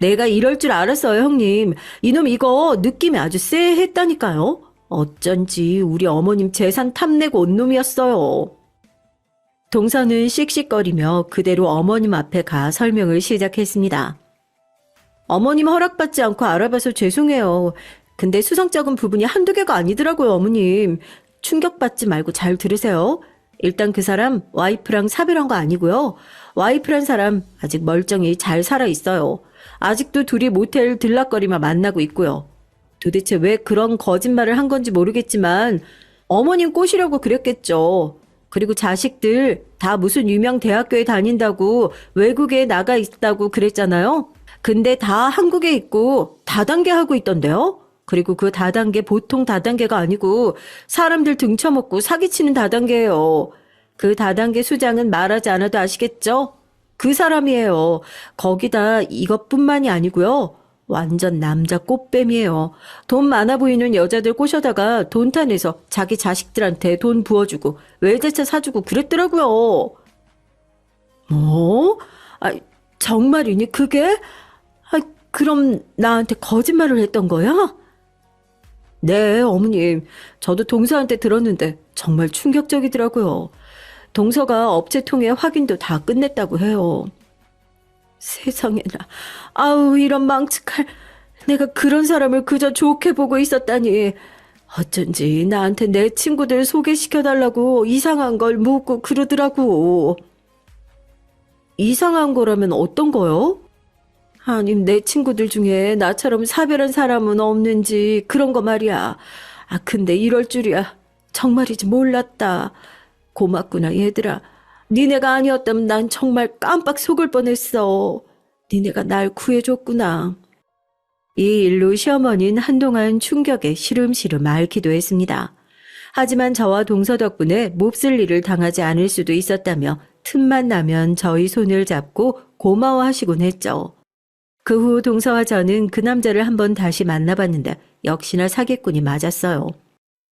내가 이럴 줄 알았어요, 형님. 이놈 이거 느낌이 아주 쎄했다니까요. 어쩐지 우리 어머님 재산 탐내고 온 놈이었어요. 동서는 씩씩거리며 그대로 어머님 앞에 가 설명을 시작했습니다. 어머님 허락받지 않고 알아봐서 죄송해요. 근데 수상쩍은 부분이 한두 개가 아니더라고요, 어머님. 충격받지 말고 잘 들으세요. 일단 그 사람 와이프랑 사별한 거 아니고요. 와이프란 사람 아직 멀쩡히 잘 살아 있어요. 아직도 둘이 모텔 들락거리며 만나고 있고요. 도대체 왜 그런 거짓말을 한 건지 모르겠지만 어머님 꼬시려고 그랬겠죠. 그리고 자식들 다 무슨 유명 대학교에 다닌다고 외국에 나가 있다고 그랬잖아요. 근데 다 한국에 있고 다단계 하고 있던데요. 그리고 그 다단계 보통 다단계가 아니고 사람들 등쳐먹고 사기치는 다단계예요. 그 다단계 수장은 말하지 않아도 아시겠죠? 그 사람이에요. 거기다 이것뿐만이 아니고요. 완전 남자 꽃뱀이에요. 돈 많아 보이는 여자들 꼬셔다가 돈 타내서 자기 자식들한테 돈 부어주고 외제차 사주고 그랬더라고요. 뭐? 아, 정말이니 그게? 아, 그럼 나한테 거짓말을 했던 거야? 네, 어머님. 저도 동서한테 들었는데 정말 충격적이더라고요. 동서가 업체 통해 확인도 다 끝냈다고 해요. 세상에나. 아우, 이런 망측할. 내가 그런 사람을 그저 좋게 보고 있었다니. 어쩐지 나한테 내 친구들 소개시켜달라고 이상한 걸 묻고 그러더라고. 이상한 거라면 어떤 거요? 아니, 내 친구들 중에 나처럼 사별한 사람은 없는지 그런 거 말이야. 아, 근데 이럴 줄이야. 정말이지 몰랐다. 고맙구나, 얘들아. 니네가 아니었다면 난 정말 깜빡 속을 뻔했어. 니네가 날 구해줬구나. 이 일로 시어머니는 한동안 충격에 시름시름 앓기도 했습니다. 하지만 저와 동서 덕분에 몹쓸 일을 당하지 않을 수도 있었다며 틈만 나면 저희 손을 잡고 고마워하시곤 했죠. 그 후 동서와 저는 그 남자를 한번 다시 만나봤는데 역시나 사기꾼이 맞았어요.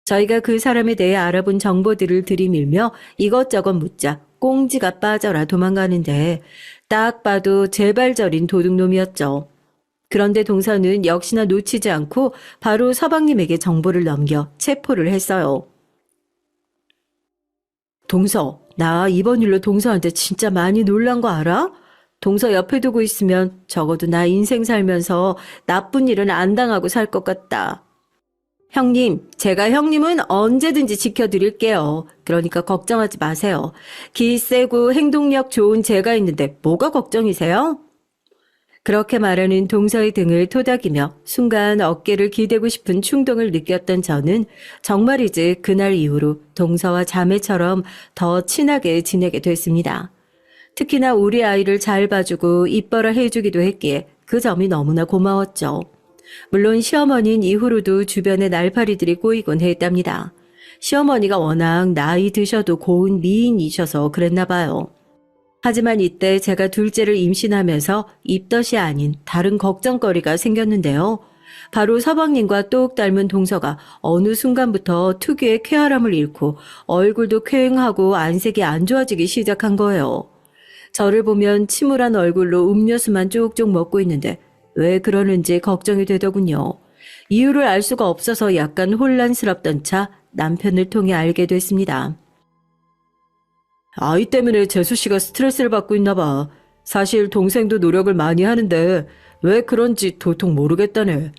저희가 그 사람에 대해 알아본 정보들을 들이밀며 이것저것 묻자 꽁지가 빠져라 도망가는데 딱 봐도 재발절인 도둑놈이었죠. 그런데 동서는 역시나 놓치지 않고 바로 서방님에게 정보를 넘겨 체포를 했어요. 동서, 나 이번 일로 동서한테 진짜 많이 놀란 거 알아? 동서 옆에 두고 있으면 적어도 나 인생 살면서 나쁜 일은 안 당하고 살 것 같다. 형님, 제가 형님은 언제든지 지켜드릴게요. 그러니까 걱정하지 마세요. 기 세고 행동력 좋은 제가 있는데 뭐가 걱정이세요? 그렇게 말하는 동서의 등을 토닥이며 순간 어깨를 기대고 싶은 충동을 느꼈던 저는 정말이지 그날 이후로 동서와 자매처럼 더 친하게 지내게 됐습니다. 특히나 우리 아이를 잘 봐주고 이뻐라 해주기도 했기에 그 점이 너무나 고마웠죠. 물론 시어머니는 이후로도 주변에 날파리들이 꼬이곤 했답니다. 시어머니가 워낙 나이 드셔도 고운 미인이셔서 그랬나 봐요. 하지만 이때 제가 둘째를 임신하면서 입덧이 아닌 다른 걱정거리가 생겼는데요. 바로 서방님과 똑 닮은 동서가 어느 순간부터 특유의 쾌활함을 잃고 얼굴도 쾌행하고 안색이 안 좋아지기 시작한 거예요. 저를 보면 침울한 얼굴로 음료수만 쪽쪽 먹고 있는데 왜 그러는지 걱정이 되더군요. 이유를 알 수가 없어서 약간 혼란스럽던 차 남편을 통해 알게 됐습니다. 아이 때문에 재수 씨가 스트레스를 받고 있나 봐. 사실 동생도 노력을 많이 하는데 왜 그런지 도통 모르겠다네.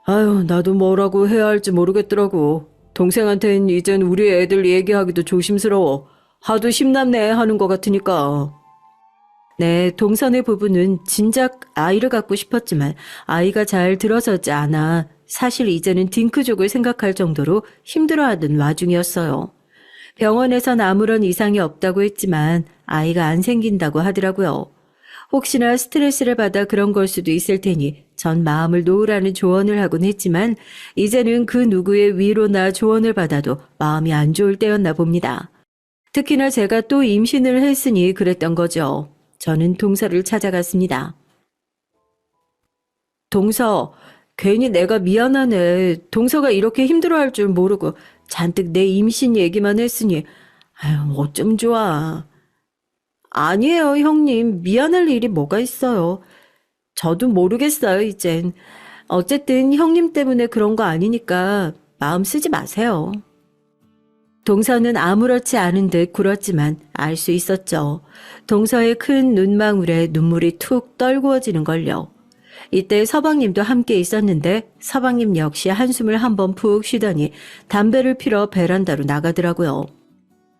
아유, 나도 뭐라고 해야 할지 모르겠더라고. 동생한텐 이젠 우리 애들 얘기하기도 조심스러워. 하도 힘났네 하는 것 같으니까. 네, 동선의 부부는 진작 아이를 갖고 싶었지만 아이가 잘 들어서지 않아 사실 이제는 딩크족을 생각할 정도로 힘들어하던 와중이었어요. 병원에선 아무런 이상이 없다고 했지만 아이가 안 생긴다고 하더라고요. 혹시나 스트레스를 받아 그런 걸 수도 있을 테니 전 마음을 놓으라는 조언을 하곤 했지만 이제는 그 누구의 위로나 조언을 받아도 마음이 안 좋을 때였나 봅니다. 특히나 제가 또 임신을 했으니 그랬던 거죠. 저는 동서를 찾아갔습니다. 동서, 괜히 내가 미안하네. 동서가 이렇게 힘들어할 줄 모르고 잔뜩 내 임신 얘기만 했으니 아유, 어쩜 좋아. 아니에요, 형님. 미안할 일이 뭐가 있어요. 저도 모르겠어요, 이젠. 어쨌든 형님 때문에 그런 거 아니니까 마음 쓰지 마세요. 동서는 아무렇지 않은 듯 굴었지만 알 수 있었죠. 동서의 큰 눈망울에 눈물이 툭 떨구어지는 걸요. 이때 서방님도 함께 있었는데 서방님 역시 한숨을 한번 푹 쉬더니 담배를 피러 베란다로 나가더라고요.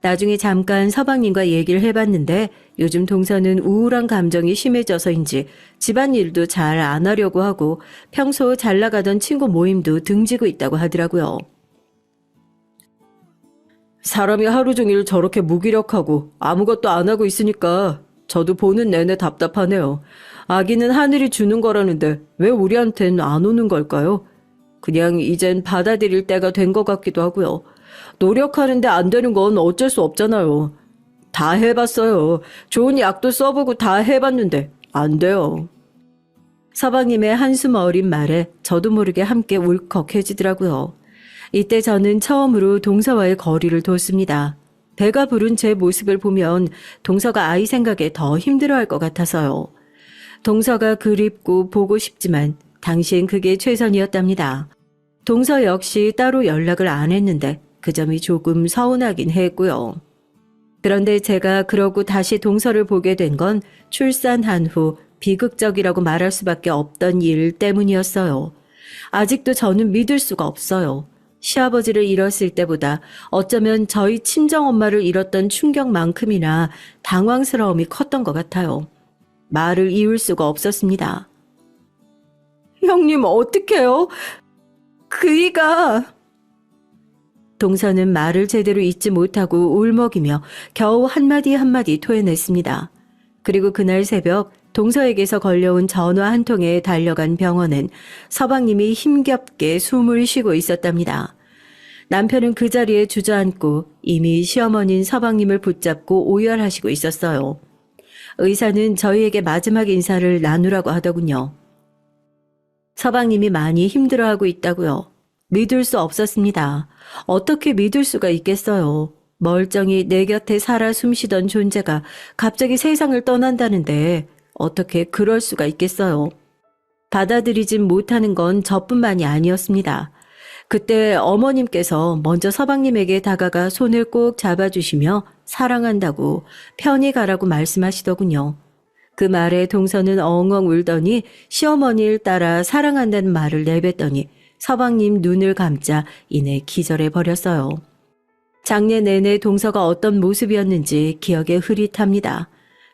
나중에 잠깐 서방님과 얘기를 해봤는데 요즘 동서는 우울한 감정이 심해져서인지 집안일도 잘 안 하려고 하고 평소 잘 나가던 친구 모임도 등지고 있다고 하더라고요. 사람이 하루 종일 저렇게 무기력하고 아무것도 안 하고 있으니까 저도 보는 내내 답답하네요. 아기는 하늘이 주는 거라는데 왜 우리한텐 안 오는 걸까요? 그냥 이젠 받아들일 때가 된 것 같기도 하고요. 노력하는데 안 되는 건 어쩔 수 없잖아요. 다 해봤어요. 좋은 약도 써보고 다 해봤는데 안 돼요. 서방님의 한숨 어린 말에 저도 모르게 함께 울컥해지더라고요. 이때 저는 처음으로 동서와의 거리를 뒀습니다. 배가 부른 제 모습을 보면 동서가 아이 생각에 더 힘들어할 것 같아서요. 동서가 그립고 보고 싶지만 당시엔 그게 최선이었답니다. 동서 역시 따로 연락을 안 했는데 그 점이 조금 서운하긴 했고요. 그런데 제가 그러고 다시 동서를 보게 된 건 출산한 후 비극적이라고 말할 수밖에 없던 일 때문이었어요. 아직도 저는 믿을 수가 없어요. 시아버지를 잃었을 때보다 어쩌면 저희 친정엄마를 잃었던 충격만큼이나 당황스러움이 컸던 것 같아요. 말을 이을 수가 없었습니다. 형님 어떡해요? 그이가... 동서는 말을 제대로 잇지 못하고 울먹이며 겨우 한마디 한마디 토해냈습니다. 그리고 그날 새벽 동서에게서 걸려온 전화 한 통에 달려간 병원은 서방님이 힘겹게 숨을 쉬고 있었답니다. 남편은 그 자리에 주저앉고 이미 시어머니인 서방님을 붙잡고 오열하시고 있었어요. 의사는 저희에게 마지막 인사를 나누라고 하더군요. 서방님이 많이 힘들어하고 있다고요. 믿을 수 없었습니다. 어떻게 믿을 수가 있겠어요. 멀쩡히 내 곁에 살아 숨쉬던 존재가 갑자기 세상을 떠난다는데 어떻게 그럴 수가 있겠어요. 받아들이진 못하는 건 저뿐만이 아니었습니다. 그때 어머님께서 먼저 서방님에게 다가가 손을 꼭 잡아주시며 사랑한다고 편히 가라고 말씀하시더군요. 그 말에 동서는 엉엉 울더니 시어머니를 따라 사랑한다는 말을 내뱉더니 서방님 눈을 감자 이내 기절해 버렸어요. 장례 내내 동서가 어떤 모습이었는지 기억에 흐릿합니다.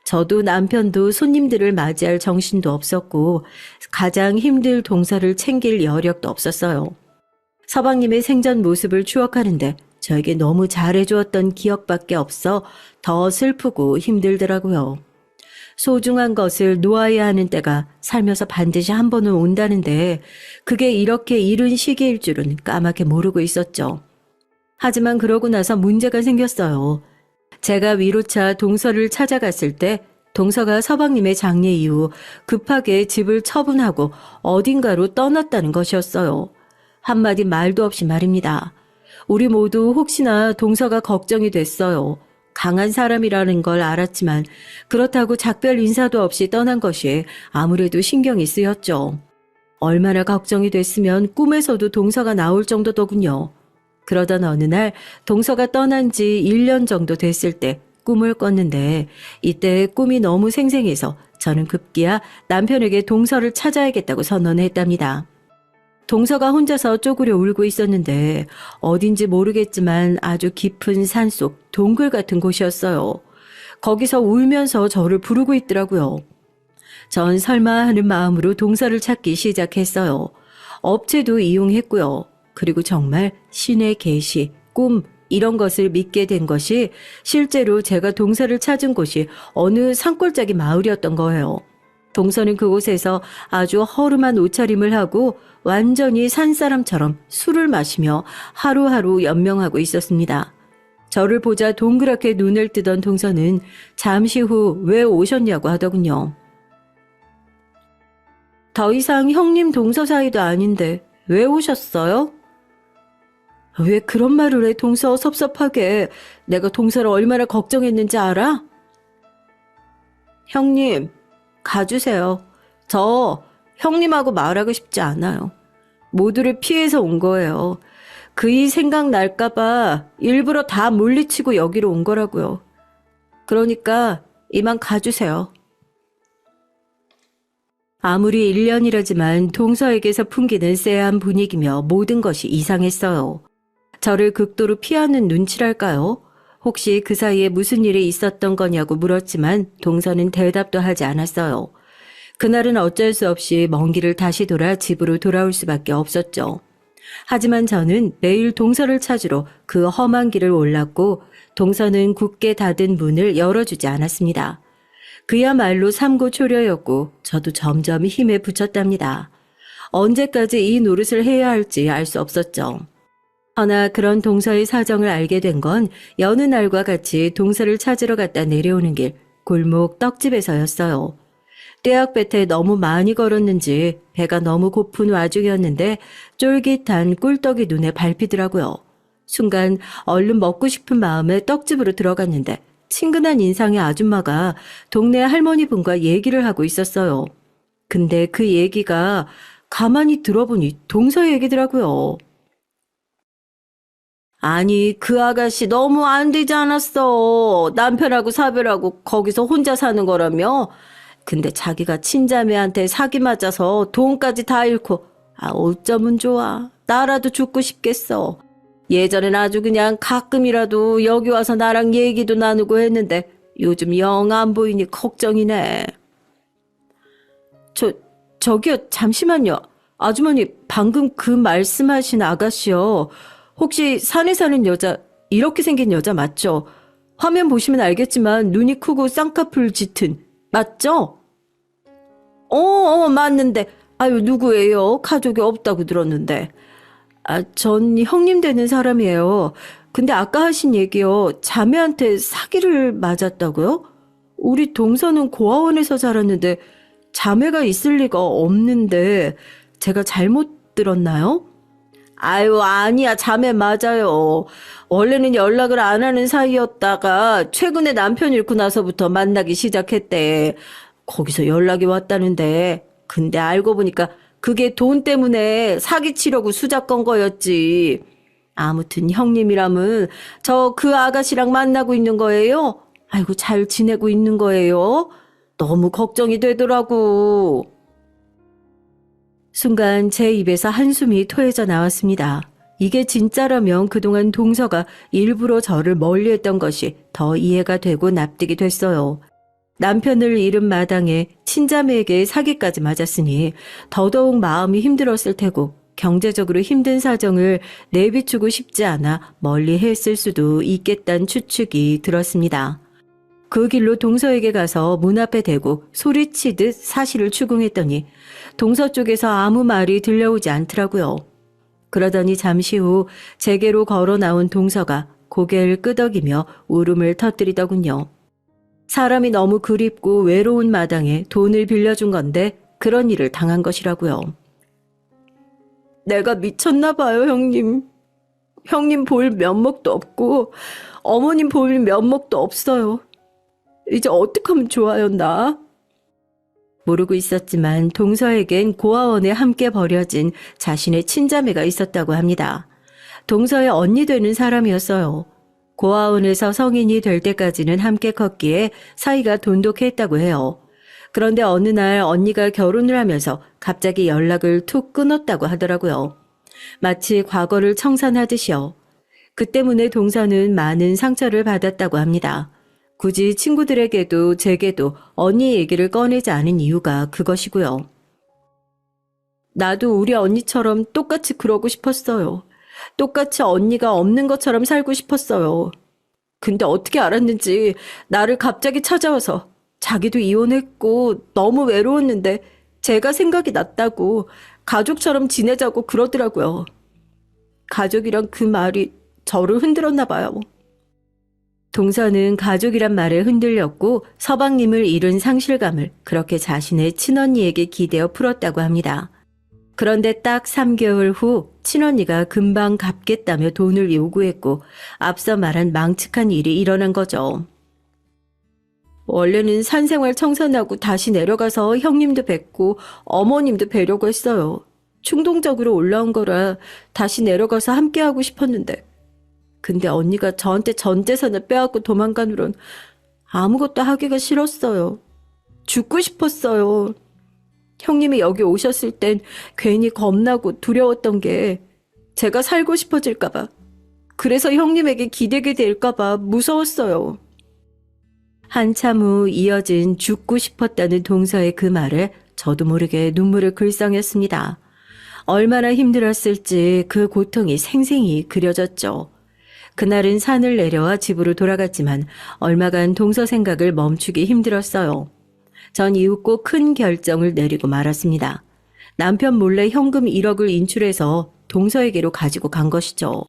저도 남편도 손님들을 맞이할 정신도 없었고 가장 힘들 동서를 챙길 여력도 없었어요. 서방님의 생전 모습을 추억하는데 저에게 너무 잘해주었던 기억밖에 없어 더 슬프고 힘들더라고요. 소중한 것을 놓아야 하는 때가 살면서 반드시 한 번은 온다는데 그게 이렇게 이른 시기일 줄은 까맣게 모르고 있었죠. 하지만 그러고 나서 문제가 생겼어요. 제가 위로차 동서를 찾아갔을 때 동서가 서방님의 장례 이후 급하게 집을 처분하고 어딘가로 떠났다는 것이었어요. 한마디 말도 없이 말입니다. 우리 모두 혹시나 동서가 걱정이 됐어요. 강한 사람이라는 걸 알았지만 그렇다고 작별 인사도 없이 떠난 것이 아무래도 신경이 쓰였죠. 얼마나 걱정이 됐으면 꿈에서도 동서가 나올 정도더군요. 그러던 어느 날 동서가 떠난 지 1년 정도 됐을 때 꿈을 꿨는데 이때 꿈이 너무 생생해서 저는 급기야 남편에게 동서를 찾아야겠다고 선언했답니다. 동서가 혼자서 쪼그려 울고 있었는데 어딘지 모르겠지만 아주 깊은 산속 동굴 같은 곳이었어요. 거기서 울면서 저를 부르고 있더라고요. 전 설마 하는 마음으로 동서를 찾기 시작했어요. 업체도 이용했고요. 그리고 정말 신의 계시, 꿈 이런 것을 믿게 된 것이 실제로 제가 동서를 찾은 곳이 어느 산골짜기 마을이었던 거예요. 동서는 그곳에서 아주 허름한 옷차림을 하고 완전히 산사람처럼 술을 마시며 하루하루 연명하고 있었습니다. 저를 보자 동그랗게 눈을 뜨던 동서는 잠시 후 왜 오셨냐고 하더군요. 더 이상 형님 동서 사이도 아닌데 왜 오셨어요? 왜 그런 말을 해 동서 섭섭하게. 내가 동서를 얼마나 걱정했는지 알아? 형님, 가주세요. 저 형님하고 말하고 싶지 않아요. 모두를 피해서 온 거예요. 그이 생각날까봐 일부러 다 물리치고 여기로 온 거라고요. 그러니까 이만 가주세요. 아무리 1년이라지만 동서에게서 풍기는 쎄한 분위기며 모든 것이 이상했어요. 저를 극도로 피하는 눈치랄까요? 혹시 그 사이에 무슨 일이 있었던 거냐고 물었지만 동서는 대답도 하지 않았어요. 그날은 어쩔 수 없이 먼 길을 다시 돌아 집으로 돌아올 수밖에 없었죠. 하지만 저는 매일 동서를 찾으러 그 험한 길을 올랐고 동서는 굳게 닫은 문을 열어주지 않았습니다. 그야말로 삼고초려였고 저도 점점 힘에 부쳤답니다. 언제까지 이 노릇을 해야 할지 알 수 없었죠. 허나 그런 동서의 사정을 알게 된 건 여느 날과 같이 동서를 찾으러 갔다 내려오는 길 골목 떡집에서였어요. 떼약볕에 너무 많이 걸었는지 배가 너무 고픈 와중이었는데 쫄깃한 꿀떡이 눈에 밟히더라고요. 순간 얼른 먹고 싶은 마음에 떡집으로 들어갔는데 친근한 인상의 아줌마가 동네 할머니분과 얘기를 하고 있었어요. 근데 그 얘기가 가만히 들어보니 동서 얘기더라고요. 아니, 그 아가씨 너무 안 되지 않았어. 남편하고 사별하고 거기서 혼자 사는 거라며? 근데 자기가 친자매한테 사기 맞아서 돈까지 다 잃고, 어쩌면 좋아. 나라도 죽고 싶겠어. 예전엔 아주 그냥 가끔이라도 여기 와서 나랑 얘기도 나누고 했는데 요즘 영 안 보이니 걱정이네. 저기요, 잠시만요. 아주머니, 방금 그 말씀하신 아가씨요. 혹시 산에 사는 여자, 이렇게 생긴 여자 맞죠? 화면 보시면 알겠지만 눈이 크고 쌍꺼풀 짙은, 맞죠? 맞는데. 아유, 누구예요? 가족이 없다고 들었는데. 전 형님 되는 사람이에요. 근데 아까 하신 얘기요. 자매한테 사기를 맞았다고요? 우리 동서는 고아원에서 자랐는데 자매가 있을 리가 없는데 제가 잘못 들었나요? 아유, 아니야. 자매 맞아요. 원래는 연락을 안 하는 사이였다가 최근에 남편 잃고 나서부터 만나기 시작했대. 거기서 연락이 왔다는데. 근데 알고 보니까 그게 돈 때문에 사기치려고 수작 건 거였지. 아무튼 형님이라면 저 그 아가씨랑 만나고 있는 거예요? 아이고, 잘 지내고 있는 거예요? 너무 걱정이 되더라고. 순간 제 입에서 한숨이 토해져 나왔습니다. 이게 진짜라면 그동안 동서가 일부러 저를 멀리했던 것이 더 이해가 되고 납득이 됐어요. 남편을 잃은 마당에 친자매에게 사기까지 맞았으니 더더욱 마음이 힘들었을 테고 경제적으로 힘든 사정을 내비추고 싶지 않아 멀리 했을 수도 있겠다는 추측이 들었습니다. 그 길로 동서에게 가서 문 앞에 대고 소리치듯 사실을 추궁했더니 동서 쪽에서 아무 말이 들려오지 않더라고요. 그러더니 잠시 후 제게로 걸어 나온 동서가 고개를 끄덕이며 울음을 터뜨리더군요. 사람이 너무 그립고 외로운 마당에 돈을 빌려준 건데 그런 일을 당한 것이라고요. 내가 미쳤나 봐요, 형님. 형님 볼 면목도 없고 어머님 볼 면목도 없어요. 이제 어떡하면 좋아요, 나? 모르고 있었지만 동서에겐 고아원에 함께 버려진 자신의 친자매가 있었다고 합니다. 동서의 언니 되는 사람이었어요. 고아원에서 성인이 될 때까지는 함께 컸기에 사이가 돈독했다고 해요. 그런데 어느 날 언니가 결혼을 하면서 갑자기 연락을 툭 끊었다고 하더라고요. 마치 과거를 청산하듯이요. 그 때문에 동서는 많은 상처를 받았다고 합니다. 굳이 친구들에게도 제게도 언니 얘기를 꺼내지 않은 이유가 그것이고요. 나도 우리 언니처럼 똑같이 그러고 싶었어요. 똑같이 언니가 없는 것처럼 살고 싶었어요. 근데 어떻게 알았는지 나를 갑자기 찾아와서 자기도 이혼했고 너무 외로웠는데 제가 생각이 났다고 가족처럼 지내자고 그러더라고요. 가족이란 그 말이 저를 흔들었나 봐요. 동서는 가족이란 말에 흔들렸고 서방님을 잃은 상실감을 그렇게 자신의 친언니에게 기대어 풀었다고 합니다. 그런데 딱 3개월 후 친언니가 금방 갚겠다며 돈을 요구했고 앞서 말한 망측한 일이 일어난 거죠. 원래는 산생활 청산하고 다시 내려가서 형님도 뵙고 어머님도 뵈려고 했어요. 충동적으로 올라온 거라 다시 내려가서 함께하고 싶었는데 근데 언니가 저한테 전 재산을 빼앗고 도망간 후론 아무것도 하기가 싫었어요. 죽고 싶었어요. 형님이 여기 오셨을 땐 괜히 겁나고 두려웠던 게 제가 살고 싶어질까봐. 그래서 형님에게 기대게 될까봐 무서웠어요. 한참 후 이어진 죽고 싶었다는 동서의 그 말에 저도 모르게 눈물을 글썽였습니다. 얼마나 힘들었을지 그 고통이 생생히 그려졌죠. 그날은 산을 내려와 집으로 돌아갔지만 얼마간 동서 생각을 멈추기 힘들었어요. 전 이후 꼭 큰 결정을 내리고 말았습니다. 남편 몰래 현금 1억을 인출해서 동서에게로 가지고 간 것이죠.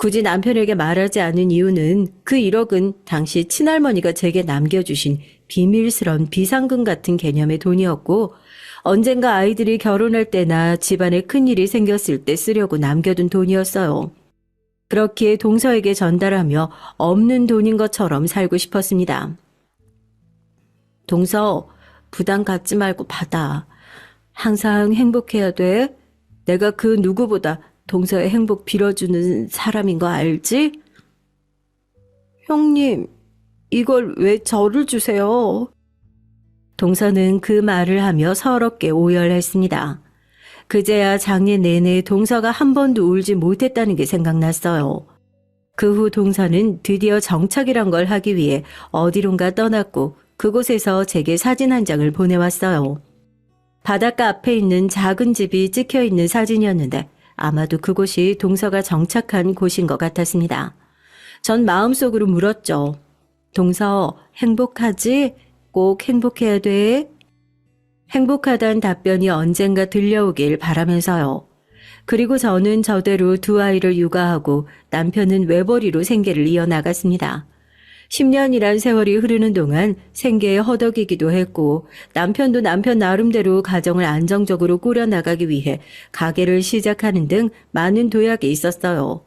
굳이 남편에게 말하지 않은 이유는 그 1억은 당시 친할머니가 제게 남겨주신 비밀스런 비상금 같은 개념의 돈이었고 언젠가 아이들이 결혼할 때나 집안에 큰일이 생겼을 때 쓰려고 남겨둔 돈이었어요. 그렇기에 동서에게 전달하며 없는 돈인 것처럼 살고 싶었습니다. 동서, 부담 갖지 말고 받아. 항상 행복해야 돼. 내가 그 누구보다 동서의 행복 빌어주는 사람인 거 알지? 형님, 이걸 왜 저를 주세요? 동서는 그 말을 하며 서럽게 오열했습니다. 그제야 장례 내내 동서가 한 번도 울지 못했다는 게 생각났어요. 그 후 동서는 드디어 정착이란 걸 하기 위해 어디론가 떠났고 그곳에서 제게 사진 한 장을 보내왔어요. 바닷가 앞에 있는 작은 집이 찍혀있는 사진이었는데 아마도 그곳이 동서가 정착한 곳인 것 같았습니다. 전 마음속으로 물었죠. 동서, 행복하지? 꼭 행복해야 돼? 행복하다는 답변이 언젠가 들려오길 바라면서요. 그리고 저는 저대로 두 아이를 육아하고 남편은 외벌이로 생계를 이어나갔습니다. 10년이란 세월이 흐르는 동안 생계에 허덕이기도 했고 남편도 남편 나름대로 가정을 안정적으로 꾸려나가기 위해 가게를 시작하는 등 많은 도약이 있었어요.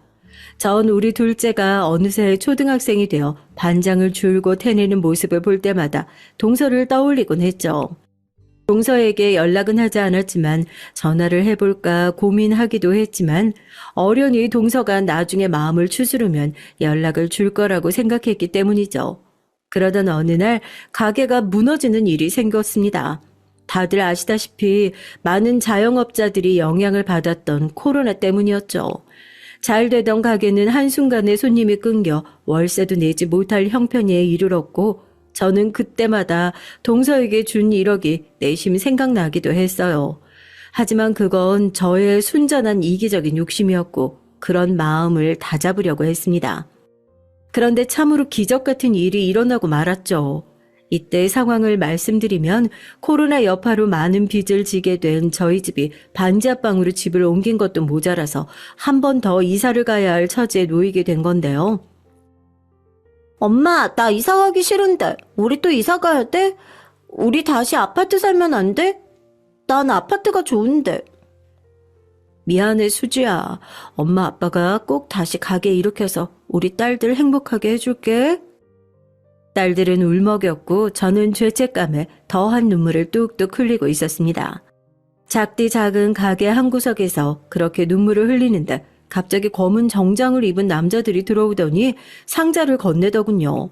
전 우리 둘째가 어느새 초등학생이 되어 반장을 줄곧 해내는 모습을 볼 때마다 동서를 떠올리곤 했죠. 동서에게 연락은 하지 않았지만 전화를 해볼까 고민하기도 했지만 어련히 동서가 나중에 마음을 추스르면 연락을 줄 거라고 생각했기 때문이죠. 그러던 어느 날 가게가 무너지는 일이 생겼습니다. 다들 아시다시피 많은 자영업자들이 영향을 받았던 코로나 때문이었죠. 잘 되던 가게는 한순간에 손님이 끊겨 월세도 내지 못할 형편에 이르렀고 저는 그때마다 동서에게 준 1억이 내심 생각나기도 했어요. 하지만 그건 저의 순전한 이기적인 욕심이었고 그런 마음을 다잡으려고 했습니다. 그런데 참으로 기적 같은 일이 일어나고 말았죠. 이때 상황을 말씀드리면 코로나 여파로 많은 빚을 지게 된 저희 집이 반지하방으로 집을 옮긴 것도 모자라서 한 번 더 이사를 가야 할 처지에 놓이게 된 건데요. 엄마, 나 이사 가기 싫은데 우리 또 이사 가야 돼? 우리 다시 아파트 살면 안 돼? 난 아파트가 좋은데. 미안해, 수지야. 엄마 아빠가 꼭 다시 가게 일으켜서 우리 딸들 행복하게 해줄게. 딸들은 울먹였고 저는 죄책감에 더한 눈물을 뚝뚝 흘리고 있었습니다. 작디 작은 가게 한 구석에서 그렇게 눈물을 흘리는데 갑자기 검은 정장을 입은 남자들이 들어오더니 상자를 건네더군요.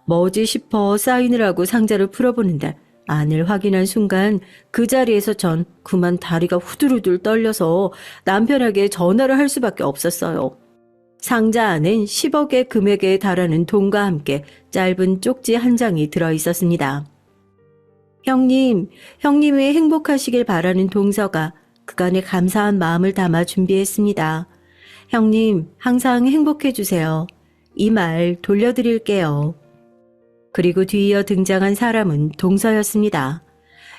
뭐지 싶어 사인을 하고 상자를 풀어보는데 안을 확인한 순간 그 자리에서 전 그만 다리가 후들후들 떨려서 남편에게 전화를 할 수밖에 없었어요. 상자 안엔 10억의 금액에 달하는 돈과 함께 짧은 쪽지 한 장이 들어있었습니다. 형님, 형님이 행복하시길 바라는 동서가 그간의 감사한 마음을 담아 준비했습니다. 형님, 항상 행복해 주세요. 이 말 돌려드릴게요. 그리고 뒤이어 등장한 사람은 동서였습니다.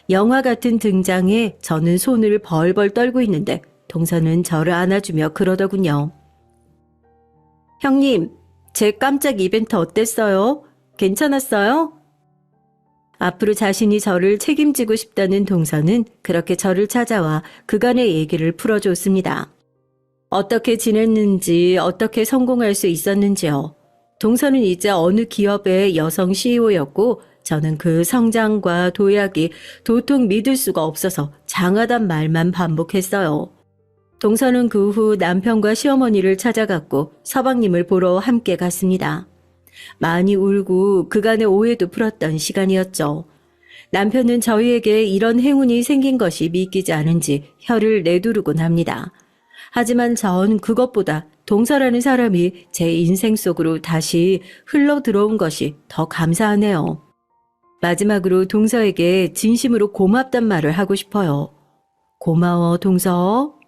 영화 같은 등장에 저는 손을 벌벌 떨고 있는데 동서는 저를 안아주며 그러더군요. 형님, 제 깜짝 이벤트 어땠어요? 괜찮았어요? 앞으로 자신이 저를 책임지고 싶다는 동서는 그렇게 저를 찾아와 그간의 얘기를 풀어줬습니다. 어떻게 지냈는지, 어떻게 성공할 수 있었는지요. 동서는 이제 어느 기업의 여성 CEO였고 저는 그 성장과 도약이 도통 믿을 수가 없어서 장하단 말만 반복했어요. 동서는 그 후 남편과 시어머니를 찾아갔고 서방님을 보러 함께 갔습니다. 많이 울고 그간의 오해도 풀었던 시간이었죠. 남편은 저희에게 이런 행운이 생긴 것이 믿기지 않은지 혀를 내두르곤 합니다. 하지만 전 그것보다 동서라는 사람이 제 인생 속으로 다시 흘러 들어온 것이 더 감사하네요. 마지막으로 동서에게 진심으로 고맙단 말을 하고 싶어요. 고마워, 동서.